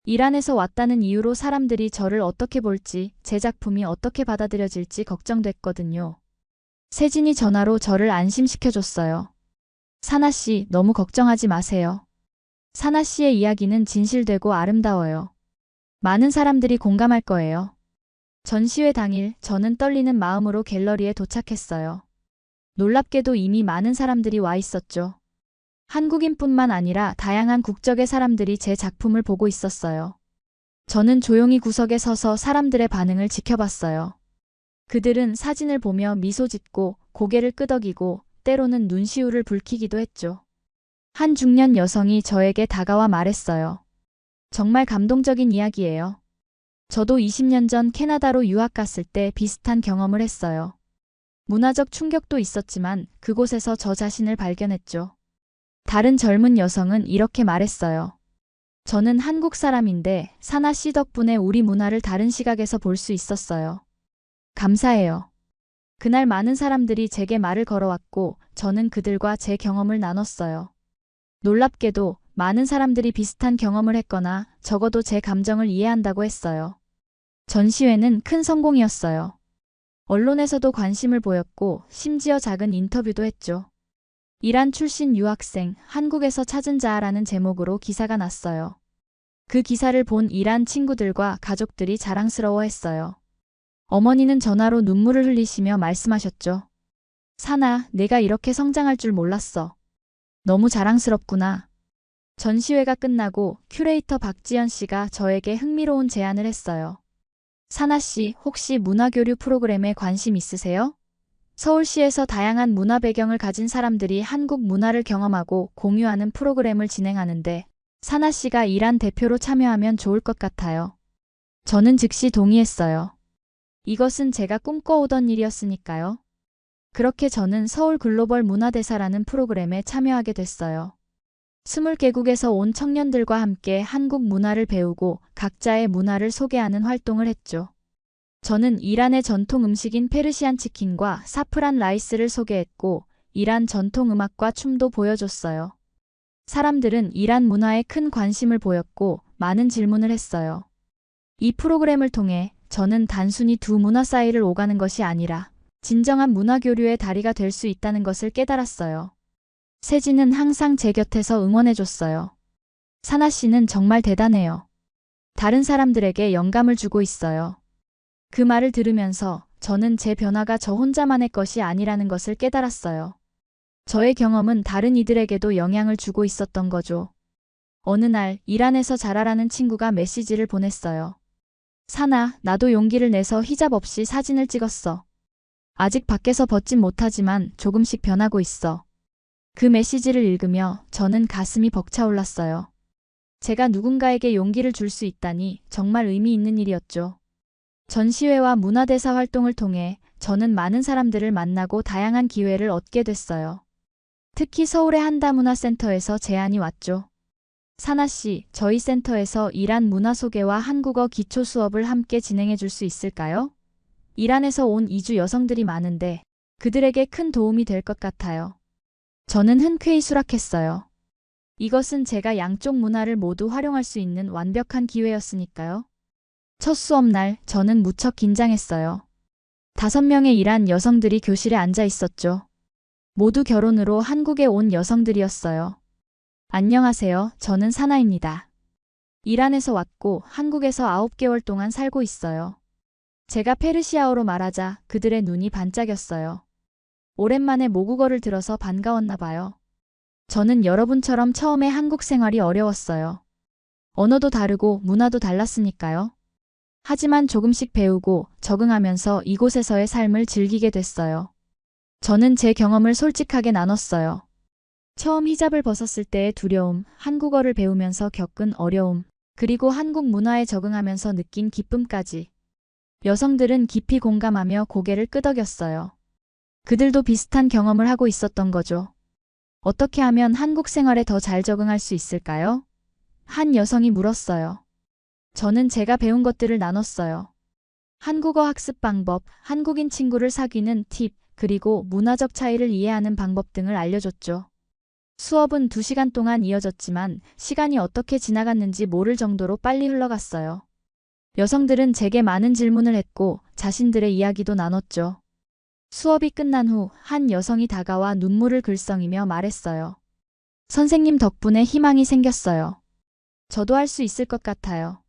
이란에서 왔다는 이유로 사람들이 저를 어떻게 볼지, 제 작품이 어떻게 받아들여질지 걱정됐거든요. 세진이 전화로 저를 안심시켜줬어요. 사나 씨, 너무 걱정하지 마세요. 사나 씨의 이야기는 진실되고 아름다워요. 많은 사람들이 공감할 거예요. 전시회 당일 저는 떨리는 마음으로 갤러리에 도착했어요. 놀랍게도 이미 많은 사람들이 와 있었죠. 한국인뿐만 아니라 다양한 국적의 사람들이 제 작품을 보고 있었어요. 저는 조용히 구석에 서서 사람들의 반응을 지켜봤어요. 그들은 사진을 보며 미소 짓고 고개를 끄덕이고 때로는 눈시울을 붉히기도 했죠. 한 중년 여성이 저에게 다가와 말했어요. 정말 감동적인 이야기예요. 저도 20년 전 캐나다로 유학 갔을 때 비슷한 경험을 했어요. 문화적 충격도 있었지만 그곳에서 저 자신을 발견했죠. 다른 젊은 여성은 이렇게 말했어요. 저는 한국 사람인데 사나 씨 덕분에 우리 문화를 다른 시각에서 볼 수 있었어요. 감사해요. 그날 많은 사람들이 제게 말을 걸어왔고 저는 그들과 제 경험을 나눴어요. 놀랍게도 많은 사람들이 비슷한 경험을 했거나 적어도 제 감정을 이해한다고 했어요. 전시회는 큰 성공이었어요. 언론에서도 관심을 보였고 심지어 작은 인터뷰도 했죠. 이란 출신 유학생, 한국에서 찾은 자아라는 제목으로 기사가 났어요. 그 기사를 본 이란 친구들과 가족들이 자랑스러워했어요. 어머니는 전화로 눈물을 흘리시며 말씀하셨죠. 사나, 내가 이렇게 성장할 줄 몰랐어. 너무 자랑스럽구나. 전시회가 끝나고 큐레이터 박지연 씨가 저에게 흥미로운 제안을 했어요. 사나 씨, 혹시 문화교류 프로그램에 관심 있으세요? 서울시에서 다양한 문화 배경을 가진 사람들이 한국 문화를 경험하고 공유하는 프로그램을 진행하는데 사나 씨가 이란 대표로 참여하면 좋을 것 같아요. 저는 즉시 동의했어요. 이것은 제가 꿈꿔오던 일이었으니까요. 그렇게 저는 서울 글로벌 문화대사라는 프로그램에 참여하게 됐어요. 20개국에서 온 청년들과 함께 한국 문화를 배우고 각자의 문화를 소개하는 활동을 했죠. 저는 이란의 전통 음식인 페르시안 치킨과 사프란 라이스를 소개했고 이란 전통 음악과 춤도 보여줬어요. 사람들은 이란 문화에 큰 관심을 보였고 많은 질문을 했어요. 이 프로그램을 통해 저는 단순히 두 문화 사이를 오가는 것이 아니라 진정한 문화 교류의 다리가 될 수 있다는 것을 깨달았어요. 세진은 항상 제 곁에서 응원해줬어요. 사나 씨는 정말 대단해요. 다른 사람들에게 영감을 주고 있어요. 그 말을 들으면서 저는 제 변화가 저 혼자만의 것이 아니라는 것을 깨달았어요. 저의 경험은 다른 이들에게도 영향을 주고 있었던 거죠. 어느 날 이란에서 자라라는 친구가 메시지를 보냈어요. 사나, 나도 용기를 내서 히잡 없이 사진을 찍었어. 아직 밖에서 벗진 못하지만 조금씩 변하고 있어. 그 메시지를 읽으며 저는 가슴이 벅차올랐어요. 제가 누군가에게 용기를 줄 수 있다니 정말 의미 있는 일이었죠. 전시회와 문화대사 활동을 통해 저는 많은 사람들을 만나고 다양한 기회를 얻게 됐어요. 특히 서울의 한다문화센터에서 제안이 왔죠. 사나 씨, 저희 센터에서 이란 문화 소개와 한국어 기초 수업을 함께 진행해 줄 수 있을까요? 이란에서 온 이주 여성들이 많은데 그들에게 큰 도움이 될 것 같아요. 저는 흔쾌히 수락했어요. 이것은 제가 양쪽 문화를 모두 활용할 수 있는 완벽한 기회였으니까요. 첫 수업 날 저는 무척 긴장했어요. 5명의 이란 여성들이 교실에 앉아 있었죠. 모두 결혼으로 한국에 온 여성들이었어요. 안녕하세요. 저는 사나입니다. 이란에서 왔고 한국에서 9개월 동안 살고 있어요. 제가 페르시아어로 말하자 그들의 눈이 반짝였어요. 오랜만에 모국어를 들어서 반가웠나 봐요. 저는 여러분처럼 처음에 한국 생활이 어려웠어요. 언어도 다르고 문화도 달랐으니까요. 하지만 조금씩 배우고 적응하면서 이곳에서의 삶을 즐기게 됐어요. 저는 제 경험을 솔직하게 나눴어요. 처음 히잡을 벗었을 때의 두려움, 한국어를 배우면서 겪은 어려움, 그리고 한국 문화에 적응하면서 느낀 기쁨까지. 여성들은 깊이 공감하며 고개를 끄덕였어요. 그들도 비슷한 경험을 하고 있었던 거죠. 어떻게 하면 한국 생활에 더 잘 적응할 수 있을까요? 한 여성이 물었어요. 저는 제가 배운 것들을 나눴어요. 한국어 학습 방법, 한국인 친구를 사귀는 팁, 그리고 문화적 차이를 이해하는 방법 등을 알려줬죠. 수업은 2시간 동안 이어졌지만 시간이 어떻게 지나갔는지 모를 정도로 빨리 흘러갔어요. 여성들은 제게 많은 질문을 했고 자신들의 이야기도 나눴죠. 수업이 끝난 후 한 여성이 다가와 눈물을 글썽이며 말했어요. 선생님 덕분에 희망이 생겼어요. 저도 할 수 있을 것 같아요.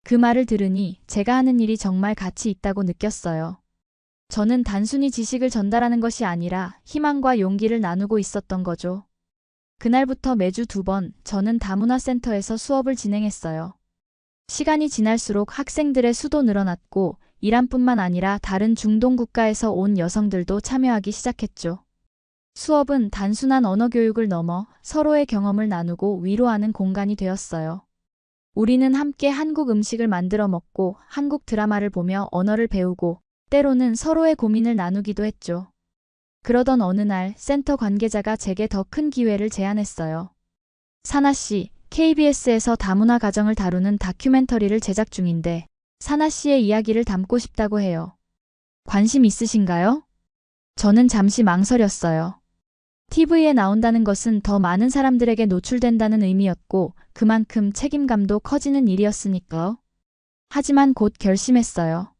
그 말을 들으니 제가 하는 일이 정말 가치 있다고 느꼈어요. 저는 단순히 지식을 전달하는 것이 아니라 희망과 용기를 나누고 있었던 거죠. 그날부터 매주 2번 저는 다문화센터에서 수업을 진행했어요. 시간이 지날수록 학생들의 수도 늘어났고 이란뿐만 아니라 다른 중동 국가에서 온 여성들도 참여하기 시작했죠. 수업은 단순한 언어 교육을 넘어 서로의 경험을 나누고 위로하는 공간이 되었어요. 우리는 함께 한국 음식을 만들어 먹고 한국 드라마를 보며 언어를 배우고 때로는 서로의 고민을 나누기도 했죠. 그러던 어느 날 센터 관계자가 제게 더 큰 기회를 제안했어요. 사나 씨, KBS에서 다문화 가정을 다루는 다큐멘터리를 제작 중인데 사나 씨의 이야기를 담고 싶다고 해요. 관심 있으신가요? 저는 잠시 망설였어요. TV에 나온다는 것은 더 많은 사람들에게 노출된다는 의미였고 그만큼 책임감도 커지는 일이었으니까요. 하지만 곧 결심했어요.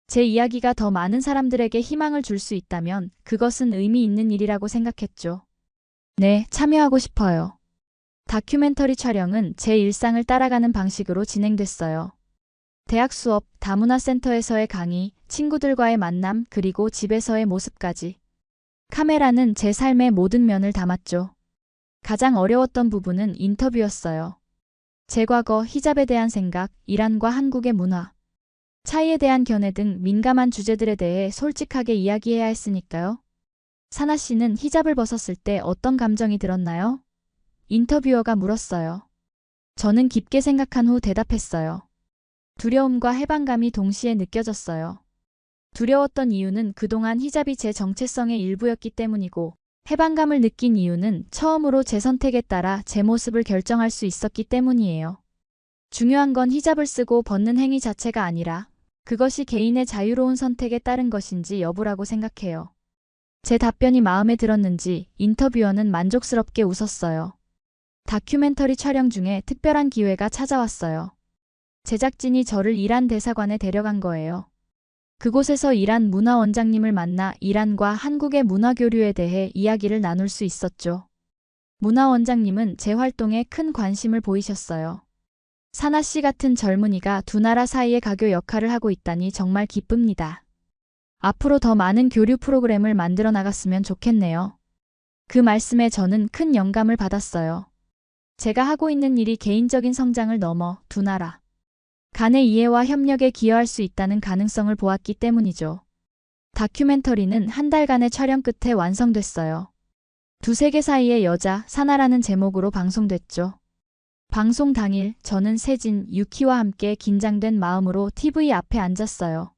제 이야기가 더 많은 사람들에게 희망을 줄 수 있다면 그것은 의미 있는 일이라고 생각했죠. 네, 참여하고 싶어요. 다큐멘터리 촬영은 제 일상을 따라가는 방식으로 진행됐어요. 대학 수업, 다문화센터에서의 강의, 친구들과의 만남, 그리고 집에서의 모습까지. 카메라는 제 삶의 모든 면을 담았죠. 가장 어려웠던 부분은 인터뷰였어요. 제 과거, 히잡에 대한 생각, 이란과 한국의 문화, 차이에 대한 견해 등 민감한 주제들에 대해 솔직하게 이야기해야 했으니까요. 사나 씨는 히잡을 벗었을 때 어떤 감정이 들었나요? 인터뷰어가 물었어요. 저는 깊게 생각한 후 대답했어요. 두려움과 해방감이 동시에 느껴졌어요. 두려웠던 이유는 그동안 히잡이 제 정체성의 일부였기 때문이고 해방감을 느낀 이유는 처음으로 제 선택에 따라 제 모습을 결정할 수 있었기 때문이에요. 중요한 건 히잡을 쓰고 벗는 행위 자체가 아니라 그것이 개인의 자유로운 선택에 따른 것인지 여부라고 생각해요. 제 답변이 마음에 들었는지 인터뷰어는 만족스럽게 웃었어요. 다큐멘터리 촬영 중에 특별한 기회가 찾아왔어요. 제작진이 저를 이란 대사관에 데려간 거예요. 그곳에서 이란 문화원장님을 만나 이란과 한국의 문화교류에 대해 이야기를 나눌 수 있었죠. 문화원장님은 제 활동에 큰 관심을 보이셨어요. 사나 씨 같은 젊은이가 두 나라 사이의 가교 역할을 하고 있다니 정말 기쁩니다. 앞으로 더 많은 교류 프로그램을 만들어 나갔으면 좋겠네요. 그 말씀에 저는 큰 영감을 받았어요. 제가 하고 있는 일이 개인적인 성장을 넘어 두 나라 간의 이해와 협력에 기여할 수 있다는 가능성을 보았기 때문이죠. 다큐멘터리는 한 달간의 촬영 끝에 완성됐어요. 두 세계 사이의 여자, 사나라는 제목으로 방송됐죠. 방송 당일 저는 세진, 유키와 함께 긴장된 마음으로 TV 앞에 앉았어요.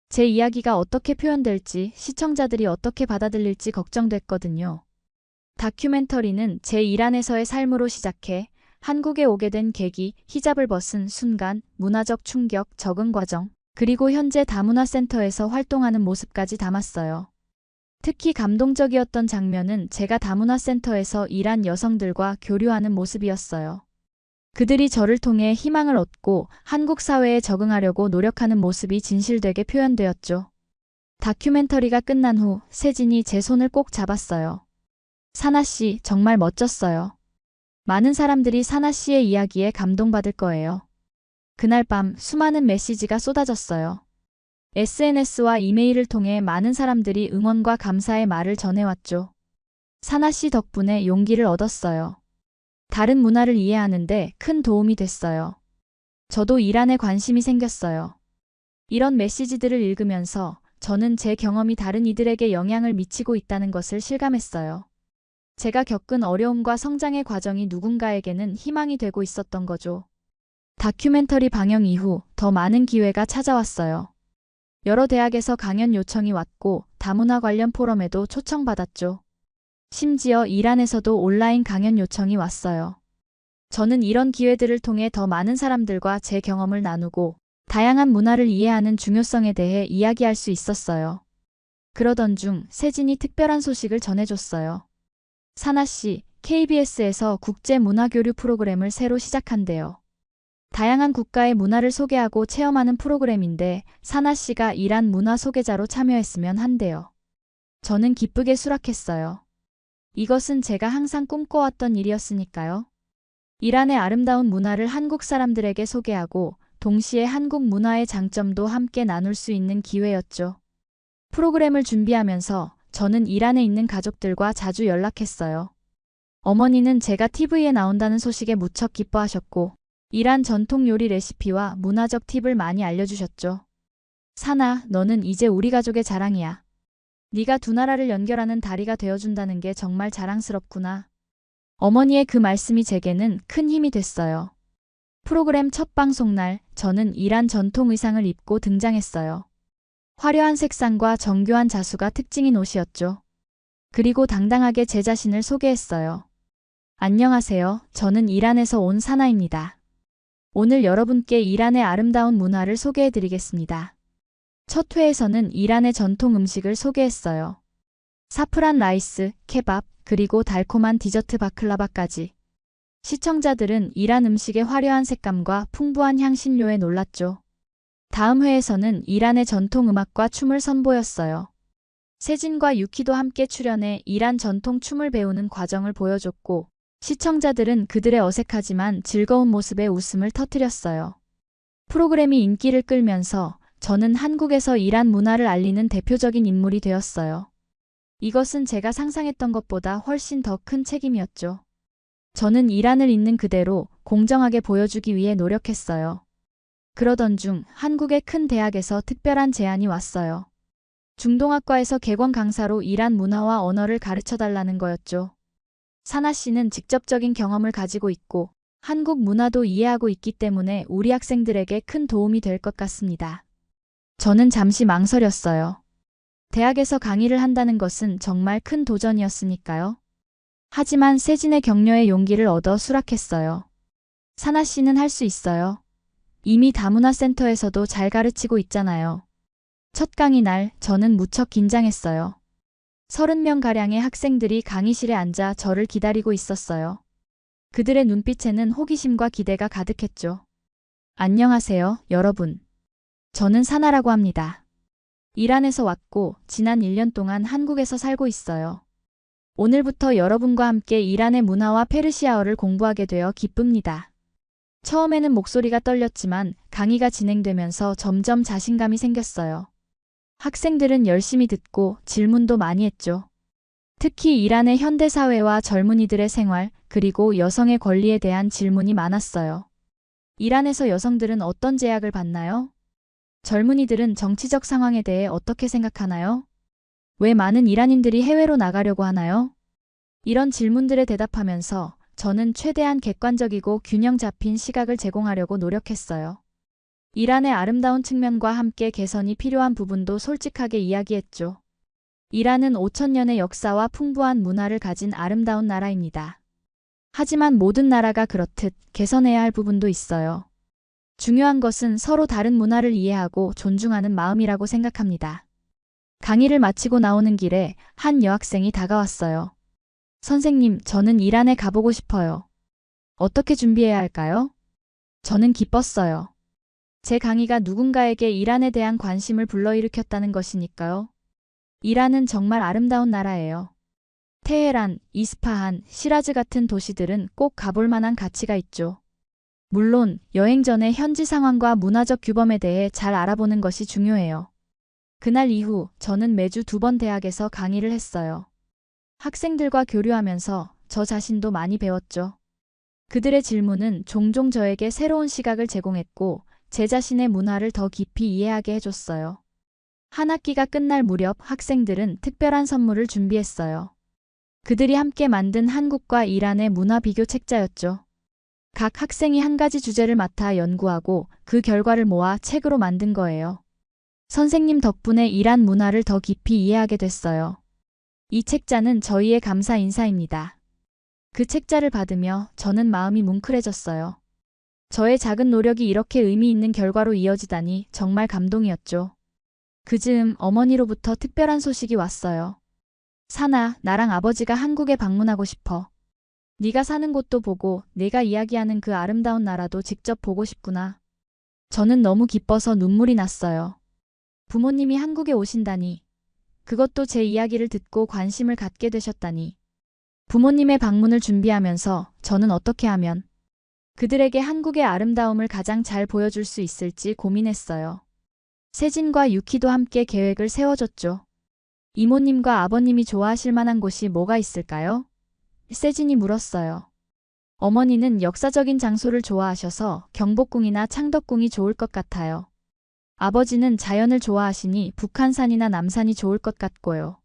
제 이야기가 어떻게 표현될지, 시청자들이 어떻게 받아들일지 걱정됐거든요. 다큐멘터리는 제 이란에서의 삶으로 시작해 한국에 오게 된 계기, 히잡을 벗은 순간, 문화적 충격, 적응 과정, 그리고 현재 다문화센터에서 활동하는 모습까지 담았어요. 특히 감동적이었던 장면은 제가 다문화센터에서 이란 여성들과 교류하는 모습이었어요. 그들이 저를 통해 희망을 얻고 한국 사회에 적응하려고 노력하는 모습이 진실되게 표현되었죠. 다큐멘터리가 끝난 후 세진이 제 손을 꼭 잡았어요. 사나 씨, 정말 멋졌어요. 많은 사람들이 사나 씨의 이야기에 감동받을 거예요. 그날 밤 수많은 메시지가 쏟아졌어요. SNS와 이메일을 통해 많은 사람들이 응원과 감사의 말을 전해왔죠. 사나 씨 덕분에 용기를 얻었어요. 다른 문화를 이해하는데 큰 도움이 됐어요. 저도 이란에 관심이 생겼어요. 이런 메시지들을 읽으면서 저는 제 경험이 다른 이들에게 영향을 미치고 있다는 것을 실감했어요. 제가 겪은 어려움과 성장의 과정이 누군가에게는 희망이 되고 있었던 거죠. 다큐멘터리 방영 이후 더 많은 기회가 찾아왔어요. 여러 대학에서 강연 요청이 왔고 다문화 관련 포럼에도 초청받았죠. 심지어 이란에서도 온라인 강연 요청이 왔어요. 저는 이런 기회들을 통해 더 많은 사람들과 제 경험을 나누고 다양한 문화를 이해하는 중요성에 대해 이야기할 수 있었어요. 그러던 중 세진이 특별한 소식을 전해줬어요. 사나 씨, KBS에서 국제문화교류 프로그램을 새로 시작한대요. 다양한 국가의 문화를 소개하고 체험하는 프로그램인데 사나 씨가 이란 문화 소개자로 참여했으면 한대요. 저는 기쁘게 수락했어요. 이것은 제가 항상 꿈꿔왔던 일이었으니까요. 이란의 아름다운 문화를 한국 사람들에게 소개하고 동시에 한국 문화의 장점도 함께 나눌 수 있는 기회였죠. 프로그램을 준비하면서 저는 이란에 있는 가족들과 자주 연락했어요. 어머니는 제가 TV에 나온다는 소식에 무척 기뻐하셨고 이란 전통 요리 레시피와 문화적 팁을 많이 알려주셨죠. 사나, 너는 이제 우리 가족의 자랑이야. 네가 두 나라를 연결하는 다리가 되어준다는 게 정말 자랑스럽구나. 어머니의 그 말씀이 제게는 큰 힘이 됐어요. 프로그램 첫 방송날 저는 이란 전통 의상을 입고 등장했어요. 화려한 색상과 정교한 자수가 특징인 옷이었죠. 그리고 당당하게 제 자신을 소개했어요. 안녕하세요. 저는 이란에서 온 사나입니다. 오늘 여러분께 이란의 아름다운 문화를 소개해드리겠습니다. 첫 회에서는 이란의 전통 음식을 소개했어요. 사프란 라이스, 케밥, 그리고 달콤한 디저트 바클라바까지. 시청자들은 이란 음식의 화려한 색감과 풍부한 향신료에 놀랐죠. 다음 회에서는 이란의 전통 음악과 춤을 선보였어요. 세진과 유키도 함께 출연해 이란 전통 춤을 배우는 과정을 보여줬고 시청자들은 그들의 어색하지만 즐거운 모습에 웃음을 터뜨렸어요. 프로그램이 인기를 끌면서 저는 한국에서 이란 문화를 알리는 대표적인 인물이 되었어요. 이것은 제가 상상했던 것보다 훨씬 더 큰 책임이었죠. 저는 이란을 있는 그대로 공정하게 보여주기 위해 노력했어요. 그러던 중 한국의 큰 대학에서 특별한 제안이 왔어요. 중동학과에서 객원 강사로 이란 문화와 언어를 가르쳐달라는 거였죠. 사나 씨는 직접적인 경험을 가지고 있고 한국 문화도 이해하고 있기 때문에 우리 학생들에게 큰 도움이 될 것 같습니다. 저는 잠시 망설였어요. 대학에서 강의를 한다는 것은 정말 큰 도전이었으니까요. 하지만 세진의 격려에 용기를 얻어 수락했어요. 사나 씨는 할 수 있어요. 이미 다문화센터에서도 잘 가르치고 있잖아요. 첫 강의 날 저는 무척 긴장했어요. 30명가량의 학생들이 강의실에 앉아 저를 기다리고 있었어요. 그들의 눈빛에는 호기심과 기대가 가득했죠. 안녕하세요, 여러분. 저는 사나라고 합니다. 이란에서 왔고 지난 1년 동안 한국에서 살고 있어요. 오늘부터 여러분과 함께 이란의 문화와 페르시아어를 공부하게 되어 기쁩니다. 처음에는 목소리가 떨렸지만 강의가 진행되면서 점점 자신감이 생겼어요. 학생들은 열심히 듣고 질문도 많이 했죠. 특히 이란의 현대사회와 젊은이들의 생활, 그리고 여성의 권리에 대한 질문이 많았어요. 이란에서 여성들은 어떤 제약을 받나요? 젊은이들은 정치적 상황에 대해 어떻게 생각하나요? 왜 많은 이란인들이 해외로 나가려고 하나요? 이런 질문들에 대답하면서 저는 최대한 객관적이고 균형 잡힌 시각을 제공하려고 노력했어요. 이란의 아름다운 측면과 함께 개선이 필요한 부분도 솔직하게 이야기했죠. 이란은 5,000년의 역사와 풍부한 문화를 가진 아름다운 나라입니다. 하지만 모든 나라가 그렇듯 개선해야 할 부분도 있어요. 중요한 것은 서로 다른 문화를 이해하고 존중하는 마음이라고 생각합니다. 강의를 마치고 나오는 길에 한 여학생이 다가왔어요. 선생님, 저는 이란에 가보고 싶어요. 어떻게 준비해야 할까요? 저는 기뻤어요. 제 강의가 누군가에게 이란에 대한 관심을 불러일으켰다는 것이니까요. 이란은 정말 아름다운 나라예요. 테헤란, 이스파한, 시라즈 같은 도시들은 꼭 가볼 만한 가치가 있죠. 물론 여행 전에 현지 상황과 문화적 규범에 대해 잘 알아보는 것이 중요해요. 그날 이후 저는 매주 2번 대학에서 강의를 했어요. 학생들과 교류하면서 저 자신도 많이 배웠죠. 그들의 질문은 종종 저에게 새로운 시각을 제공했고 제 자신의 문화를 더 깊이 이해하게 해줬어요. 한 학기가 끝날 무렵 학생들은 특별한 선물을 준비했어요. 그들이 함께 만든 한국과 이란의 문화 비교 책자였죠. 각 학생이 한 가지 주제를 맡아 연구하고 그 결과를 모아 책으로 만든 거예요. 선생님 덕분에 이란 문화를 더 깊이 이해하게 됐어요. 이 책자는 저희의 감사 인사입니다. 그 책자를 받으며 저는 마음이 뭉클해졌어요. 저의 작은 노력이 이렇게 의미 있는 결과로 이어지다니 정말 감동이었죠. 그 즈음 어머니로부터 특별한 소식이 왔어요. 사나, 나랑 아버지가 한국에 방문하고 싶어. 네가 사는 곳도 보고 내가 이야기하는 그 아름다운 나라도 직접 보고 싶구나. 저는 너무 기뻐서 눈물이 났어요. 부모님이 한국에 오신다니. 그것도 제 이야기를 듣고 관심을 갖게 되셨다니. 부모님의 방문을 준비하면서 저는 어떻게 하면 그들에게 한국의 아름다움을 가장 잘 보여줄 수 있을지 고민했어요. 세진과 유키도 함께 계획을 세워줬죠. 이모님과 아버님이 좋아하실 만한 곳이 뭐가 있을까요? 세진이 물었어요. 어머니는 역사적인 장소를 좋아하셔서 경복궁이나 창덕궁이 좋을 것 같아요. 아버지는 자연을 좋아하시니 북한산이나 남산이 좋을 것 같고요.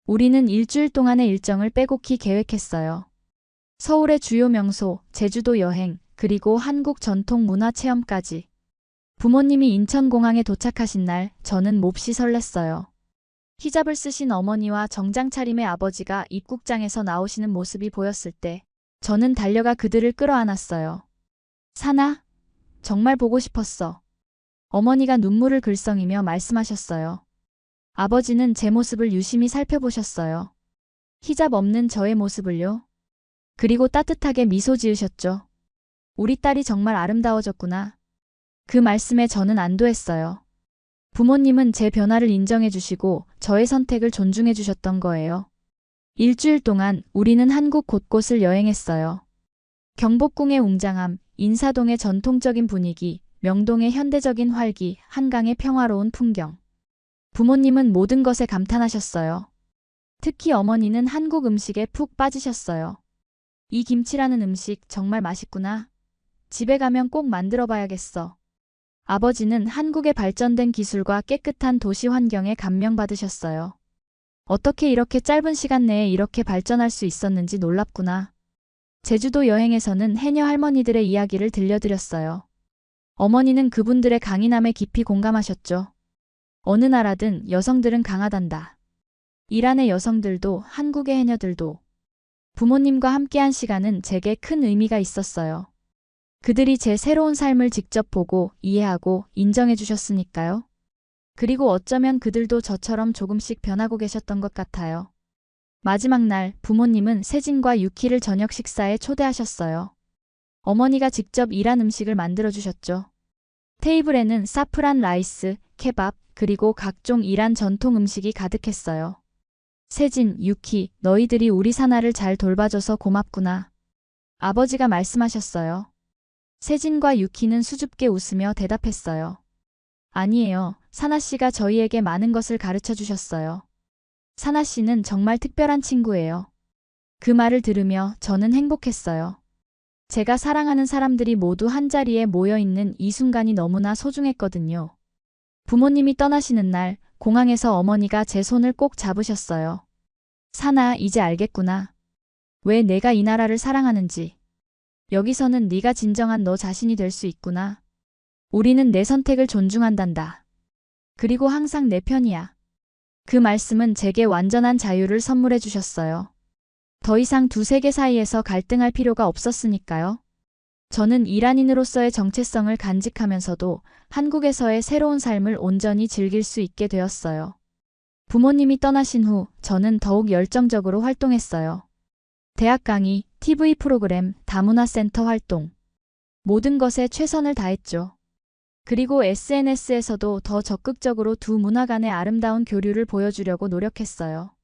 우리는 일주일 동안의 일정을 빼곡히 계획했어요. 서울의 주요 명소, 제주도 여행, 그리고 한국 전통 문화 체험까지. 부모님이 인천공항에 도착하신 날 저는 몹시 설렜어요. 히잡을 쓰신 어머니와 정장 차림의 아버지가 입국장에서 나오시는 모습이 보였을 때 저는 달려가 그들을 끌어안았어요. 사나, 정말 보고 싶었어. 어머니가 눈물을 글썽이며 말씀하셨어요. 아버지는 제 모습을 유심히 살펴보셨어요. 히잡 없는 저의 모습을요. 그리고 따뜻하게 미소 지으셨죠. 우리 딸이 정말 아름다워졌구나. 그 말씀에 저는 안도했어요. 부모님은 제 변화를 인정해 주시고 저의 선택을 존중해 주셨던 거예요. 일주일 동안 우리는 한국 곳곳을 여행했어요. 경복궁의 웅장함, 인사동의 전통적인 분위기, 명동의 현대적인 활기, 한강의 평화로운 풍경. 부모님은 모든 것에 감탄하셨어요. 특히 어머니는 한국 음식에 푹 빠지셨어요. 이 김치라는 음식 정말 맛있구나. 집에 가면 꼭 만들어 봐야겠어. 아버지는 한국의 발전된 기술과 깨끗한 도시 환경에 감명받으셨어요. 어떻게 이렇게 짧은 시간 내에 이렇게 발전할 수 있었는지 놀랍구나. 제주도 여행에서는 해녀 할머니들의 이야기를 들려드렸어요. 어머니는 그분들의 강인함에 깊이 공감하셨죠. 어느 나라든 여성들은 강하단다. 이란의 여성들도 한국의 해녀들도. 부모님과 함께한 시간은 제게 큰 의미가 있었어요. 그들이 제 새로운 삶을 직접 보고 이해하고 인정해 주셨으니까요. 그리고 어쩌면 그들도 저처럼 조금씩 변하고 계셨던 것 같아요. 마지막 날 부모님은 세진과 유키를 저녁 식사에 초대하셨어요. 어머니가 직접 이란 음식을 만들어 주셨죠. 테이블에는 사프란 라이스, 케밥, 그리고 각종 이란 전통 음식이 가득했어요. 세진, 유키, 너희들이 우리 사나를 잘 돌봐줘서 고맙구나. 아버지가 말씀하셨어요. 세진과 유키는 수줍게 웃으며 대답했어요. 아니에요. 사나 씨가 저희에게 많은 것을 가르쳐 주셨어요. 사나 씨는 정말 특별한 친구예요. 그 말을 들으며 저는 행복했어요. 제가 사랑하는 사람들이 모두 한자리에 모여 있는 이 순간이 너무나 소중했거든요. 부모님이 떠나시는 날 공항에서 어머니가 제 손을 꼭 잡으셨어요. 사나, 이제 알겠구나. 왜 내가 이 나라를 사랑하는지. 여기서는 네가 진정한 너 자신이 될 수 있구나. 우리는 내 선택을 존중한단다. 그리고 항상 내 편이야. 그 말씀은 제게 완전한 자유를 선물해 주셨어요. 더 이상 두 세계 사이에서 갈등할 필요가 없었으니까요. 저는 이란인으로서의 정체성을 간직하면서도 한국에서의 새로운 삶을 온전히 즐길 수 있게 되었어요. 부모님이 떠나신 후 저는 더욱 열정적으로 활동했어요. 대학 강의, TV 프로그램, 다문화센터 활동. 모든 것에 최선을 다했죠. 그리고 SNS에서도 더 적극적으로 두 문화 간의 아름다운 교류를 보여주려고 노력했어요.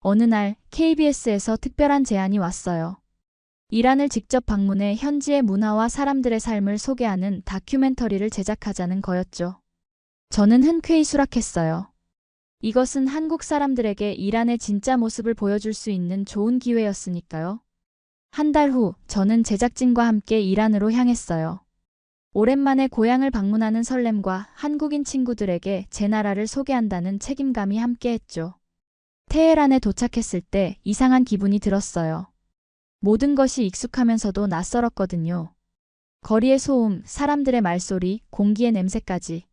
어느 날 KBS에서 특별한 제안이 왔어요. 이란을 직접 방문해 현지의 문화와 사람들의 삶을 소개하는 다큐멘터리를 제작하자는 거였죠. 저는 흔쾌히 수락했어요. 이것은 한국 사람들에게 이란의 진짜 모습을 보여줄 수 있는 좋은 기회였으니까요. 한 달 후 저는 제작진과 함께 이란으로 향했어요. 오랜만에 고향을 방문하는 설렘과 한국인 친구들에게 제 나라를 소개한다는 책임감이 함께했죠. 테헤란에 도착했을 때 이상한 기분이 들었어요. 모든 것이 익숙하면서도 낯설었거든요. 거리의 소음, 사람들의 말소리, 공기의 냄새까지.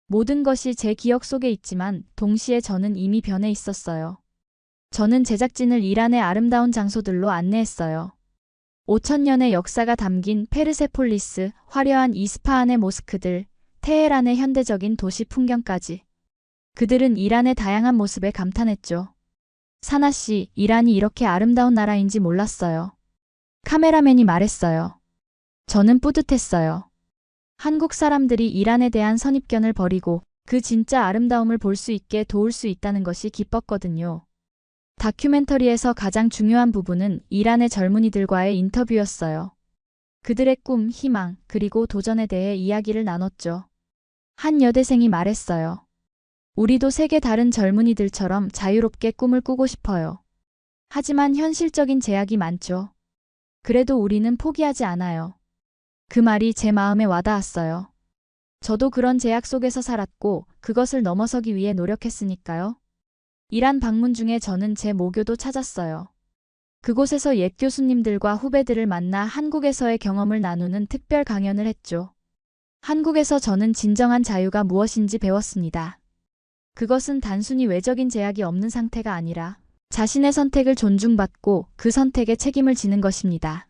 모든 것이 제 기억 속에 있지만 동시에 저는 이미 변해 있었어요. 저는 제작진을 이란의 아름다운 장소들로 안내했어요. 5000년의 역사가 담긴 페르세폴리스, 화려한 이스파한의 모스크들, 테헤란의 현대적인 도시 풍경까지. 그들은 이란의 다양한 모습에 감탄했죠. 사나 씨, 이란이 이렇게 아름다운 나라인지 몰랐어요. 카메라맨이 말했어요. 저는 뿌듯했어요. 한국 사람들이 이란에 대한 선입견을 버리고 그 진짜 아름다움을 볼 수 있게 도울 수 있다는 것이 기뻤거든요. 다큐멘터리에서 가장 중요한 부분은 이란의 젊은이들과의 인터뷰였어요. 그들의 꿈, 희망, 그리고 도전에 대해 이야기를 나눴죠. 한 여대생이 말했어요. 우리도 세계 다른 젊은이들처럼 자유롭게 꿈을 꾸고 싶어요. 하지만 현실적인 제약이 많죠. 그래도 우리는 포기하지 않아요. 그 말이 제 마음에 와닿았어요. 저도 그런 제약 속에서 살았고 그것을 넘어서기 위해 노력했으니까요. 이란 방문 중에 저는 제 모교도 찾았어요. 그곳에서 옛 교수님들과 후배들을 만나 한국에서의 경험을 나누는 특별 강연을 했죠. 한국에서 저는 진정한 자유가 무엇인지 배웠습니다. 그것은 단순히 외적인 제약이 없는 상태가 아니라 자신의 선택을 존중받고 그 선택에 책임을 지는 것입니다.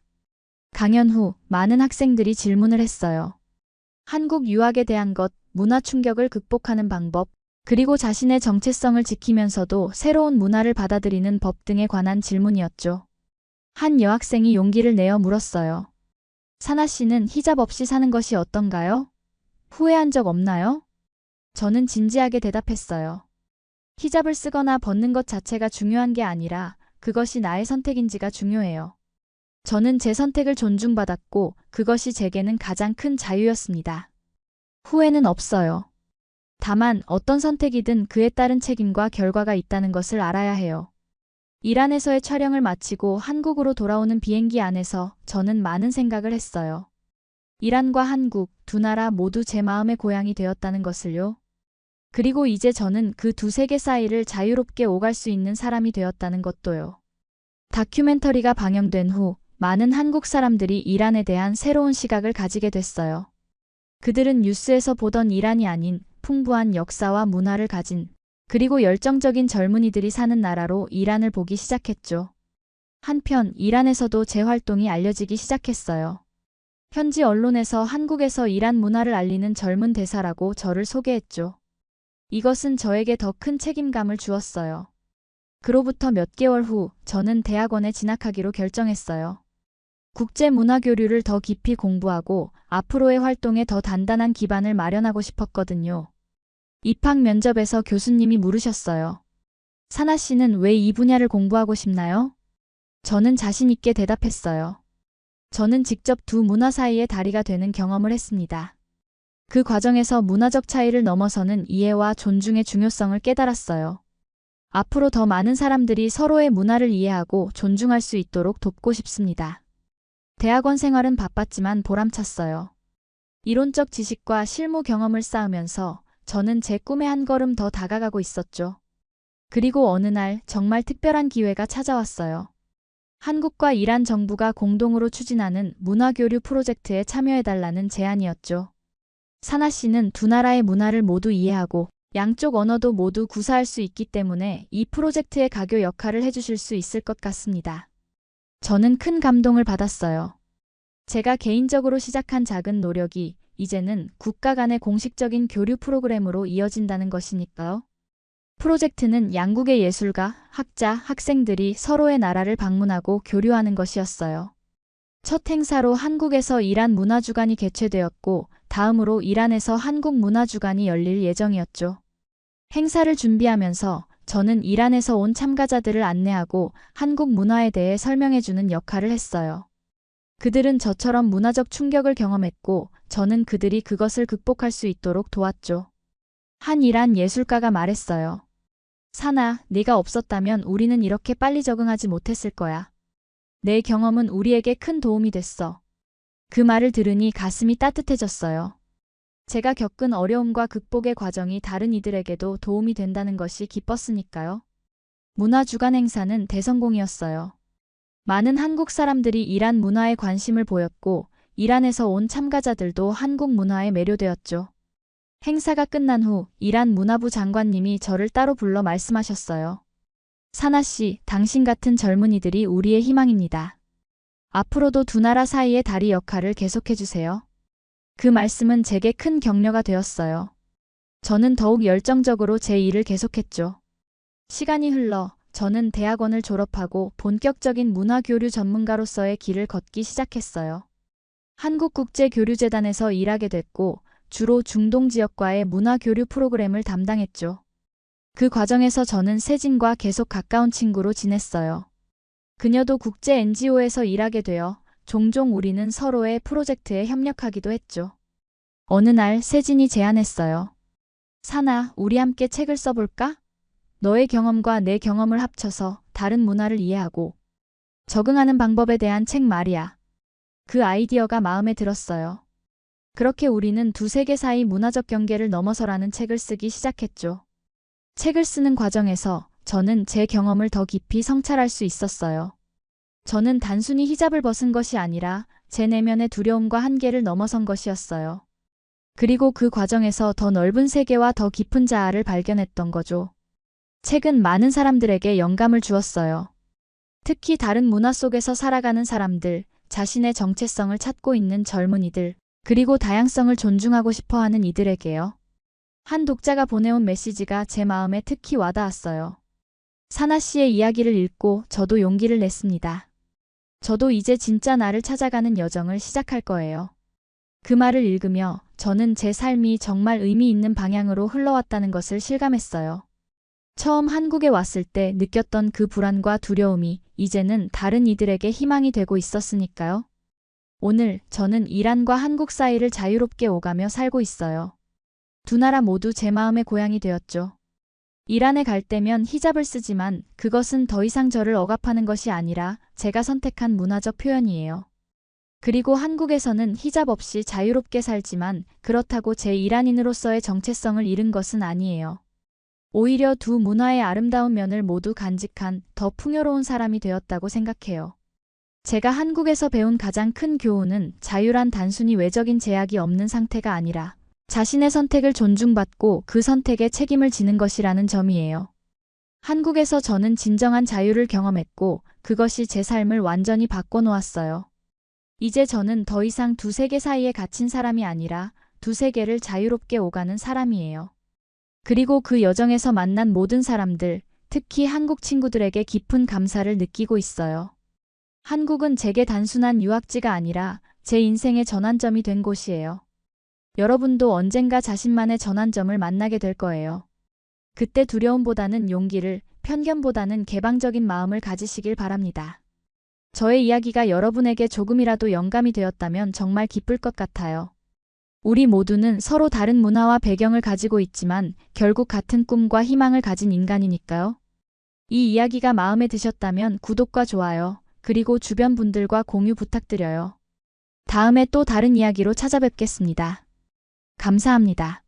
강연 후 많은 학생들이 질문을 했어요. 한국 유학에 대한 것, 문화 충격을 극복하는 방법, 그리고 자신의 정체성을 지키면서도 새로운 문화를 받아들이는 법 등에 관한 질문이었죠. 한 여학생이 용기를 내어 물었어요. 사나 씨는 히잡 없이 사는 것이 어떤가요? 후회한 적 없나요? 저는 진지하게 대답했어요. 히잡을 쓰거나 벗는 것 자체가 중요한 게 아니라 그것이 나의 선택인지가 중요해요. 저는 제 선택을 존중받았고 그것이 제게는 가장 큰 자유였습니다. 후회는 없어요. 다만 어떤 선택이든 그에 따른 책임과 결과가 있다는 것을 알아야 해요. 이란에서의 촬영을 마치고 한국으로 돌아오는 비행기 안에서 저는 많은 생각을 했어요. 이란과 한국 두 나라 모두 제 마음의 고향이 되었다는 것을요. 그리고 이제 저는 그 두 세계 사이를 자유롭게 오갈 수 있는 사람이 되었다는 것도요. 다큐멘터리가 방영된 후 많은 한국 사람들이 이란에 대한 새로운 시각을 가지게 됐어요. 그들은 뉴스에서 보던 이란이 아닌 풍부한 역사와 문화를 가진 그리고 열정적인 젊은이들이 사는 나라로 이란을 보기 시작했죠. 한편 이란에서도 제 활동이 알려지기 시작했어요. 현지 언론에서 한국에서 이란 문화를 알리는 젊은 대사라고 저를 소개했죠. 이것은 저에게 더 큰 책임감을 주었어요. 그로부터 몇 개월 후 저는 대학원에 진학하기로 결정했어요. 국제 문화 교류를 더 깊이 공부하고 앞으로의 활동에 더 단단한 기반을 마련하고 싶었거든요. 입학 면접에서 교수님이 물으셨어요. 사나 씨는 왜 이 분야를 공부하고 싶나요? 저는 자신 있게 대답했어요. 저는 직접 두 문화 사이의 다리가 되는 경험을 했습니다. 그 과정에서 문화적 차이를 넘어서는 이해와 존중의 중요성을 깨달았어요. 앞으로 더 많은 사람들이 서로의 문화를 이해하고 존중할 수 있도록 돕고 싶습니다. 대학원 생활은 바빴지만 보람찼어요. 이론적 지식과 실무 경험을 쌓으면서 저는 제 꿈에 한 걸음 더 다가가고 있었죠. 그리고 어느 날 정말 특별한 기회가 찾아왔어요. 한국과 이란 정부가 공동으로 추진하는 문화교류 프로젝트에 참여해달라는 제안이었죠. 사나 씨는 두 나라의 문화를 모두 이해하고 양쪽 언어도 모두 구사할 수 있기 때문에 이 프로젝트의 가교 역할을 해주실 수 있을 것 같습니다. 저는 큰 감동을 받았어요. 제가 개인적으로 시작한 작은 노력이 이제는 국가 간의 공식적인 교류 프로그램으로 이어진다는 것이니까요. 프로젝트는 양국의 예술가, 학자, 학생들이 서로의 나라를 방문하고 교류하는 것이었어요. 첫 행사로 한국에서 이란 문화주간이 개최되었고 다음으로 이란에서 한국 문화주간이 열릴 예정이었죠. 행사를 준비하면서 저는 이란에서 온 참가자들을 안내하고 한국 문화에 대해 설명해주는 역할을 했어요. 그들은 저처럼 문화적 충격을 경험했고 저는 그들이 그것을 극복할 수 있도록 도왔죠. 한 이란 예술가가 말했어요. 사나, 네가 없었다면 우리는 이렇게 빨리 적응하지 못했을 거야. 내 경험은 우리에게 큰 도움이 됐어. 그 말을 들으니 가슴이 따뜻해졌어요. 제가 겪은 어려움과 극복의 과정이 다른 이들에게도 도움이 된다는 것이 기뻤으니까요. 문화주간 행사는 대성공이었어요. 많은 한국 사람들이 이란 문화에 관심을 보였고 이란에서 온 참가자들도 한국 문화에 매료되었죠. 행사가 끝난 후 이란 문화부 장관님이 저를 따로 불러 말씀하셨어요. 사나 씨, 당신 같은 젊은이들이 우리의 희망입니다. 앞으로도 두 나라 사이의 다리 역할을 계속해주세요. 그 말씀은 제게 큰 격려가 되었어요. 저는 더욱 열정적으로 제 일을 계속했죠. 시간이 흘러 저는 대학원을 졸업하고 본격적인 문화교류 전문가로서의 길을 걷기 시작했어요. 한국국제교류재단에서 일하게 됐고 주로 중동 지역과의 문화교류 프로그램을 담당했죠. 그 과정에서 저는 세진과 계속 가까운 친구로 지냈어요. 그녀도 국제 NGO에서 일하게 되어 종종 우리는 서로의 프로젝트에 협력하기도 했죠. 어느 날 세진이 제안했어요. 사나, 우리 함께 책을 써볼까? 너의 경험과 내 경험을 합쳐서 다른 문화를 이해하고 적응하는 방법에 대한 책 말이야. 그 아이디어가 마음에 들었어요. 그렇게 우리는 두 세계 사이 문화적 경계를 넘어서라는 책을 쓰기 시작했죠. 책을 쓰는 과정에서 저는 제 경험을 더 깊이 성찰할 수 있었어요. 저는 단순히 히잡을 벗은 것이 아니라 제 내면의 두려움과 한계를 넘어선 것이었어요. 그리고 그 과정에서 더 넓은 세계와 더 깊은 자아를 발견했던 거죠. 책은 많은 사람들에게 영감을 주었어요. 특히 다른 문화 속에서 살아가는 사람들, 자신의 정체성을 찾고 있는 젊은이들, 그리고 다양성을 존중하고 싶어하는 이들에게요. 한 독자가 보내온 메시지가 제 마음에 특히 와닿았어요. 사나 씨의 이야기를 읽고 저도 용기를 냈습니다. 저도 이제 진짜 나를 찾아가는 여정을 시작할 거예요. 그 말을 읽으며 저는 제 삶이 정말 의미 있는 방향으로 흘러왔다는 것을 실감했어요. 처음 한국에 왔을 때 느꼈던 그 불안과 두려움이 이제는 다른 이들에게 희망이 되고 있었으니까요. 오늘 저는 이란과 한국 사이를 자유롭게 오가며 살고 있어요. 두 나라 모두 제 마음의 고향이 되었죠. 이란에 갈 때면 히잡을 쓰지만 그것은 더 이상 저를 억압하는 것이 아니라 제가 선택한 문화적 표현이에요. 그리고 한국에서는 히잡 없이 자유롭게 살지만 그렇다고 제 이란인으로서의 정체성을 잃은 것은 아니에요. 오히려 두 문화의 아름다운 면을 모두 간직한 더 풍요로운 사람이 되었다고 생각해요. 제가 한국에서 배운 가장 큰 교훈은 자유란 단순히 외적인 제약이 없는 상태가 아니라 자신의 선택을 존중받고 그 선택에 책임을 지는 것이라는 점이에요. 한국에서 저는 진정한 자유를 경험했고 그것이 제 삶을 완전히 바꿔놓았어요. 이제 저는 더 이상 두 세계 사이에 갇힌 사람이 아니라 두 세계를 자유롭게 오가는 사람이에요. 그리고 그 여정에서 만난 모든 사람들, 특히 한국 친구들에게 깊은 감사를 느끼고 있어요. 한국은 제게 단순한 유학지가 아니라 제 인생의 전환점이 된 곳이에요. 여러분도 언젠가 자신만의 전환점을 만나게 될 거예요. 그때 두려움보다는 용기를, 편견보다는 개방적인 마음을 가지시길 바랍니다. 저의 이야기가 여러분에게 조금이라도 영감이 되었다면 정말 기쁠 것 같아요. 우리 모두는 서로 다른 문화와 배경을 가지고 있지만 결국 같은 꿈과 희망을 가진 인간이니까요. 이 이야기가 마음에 드셨다면 구독과 좋아요, 그리고 주변 분들과 공유 부탁드려요. 다음에 또 다른 이야기로 찾아뵙겠습니다. 감사합니다.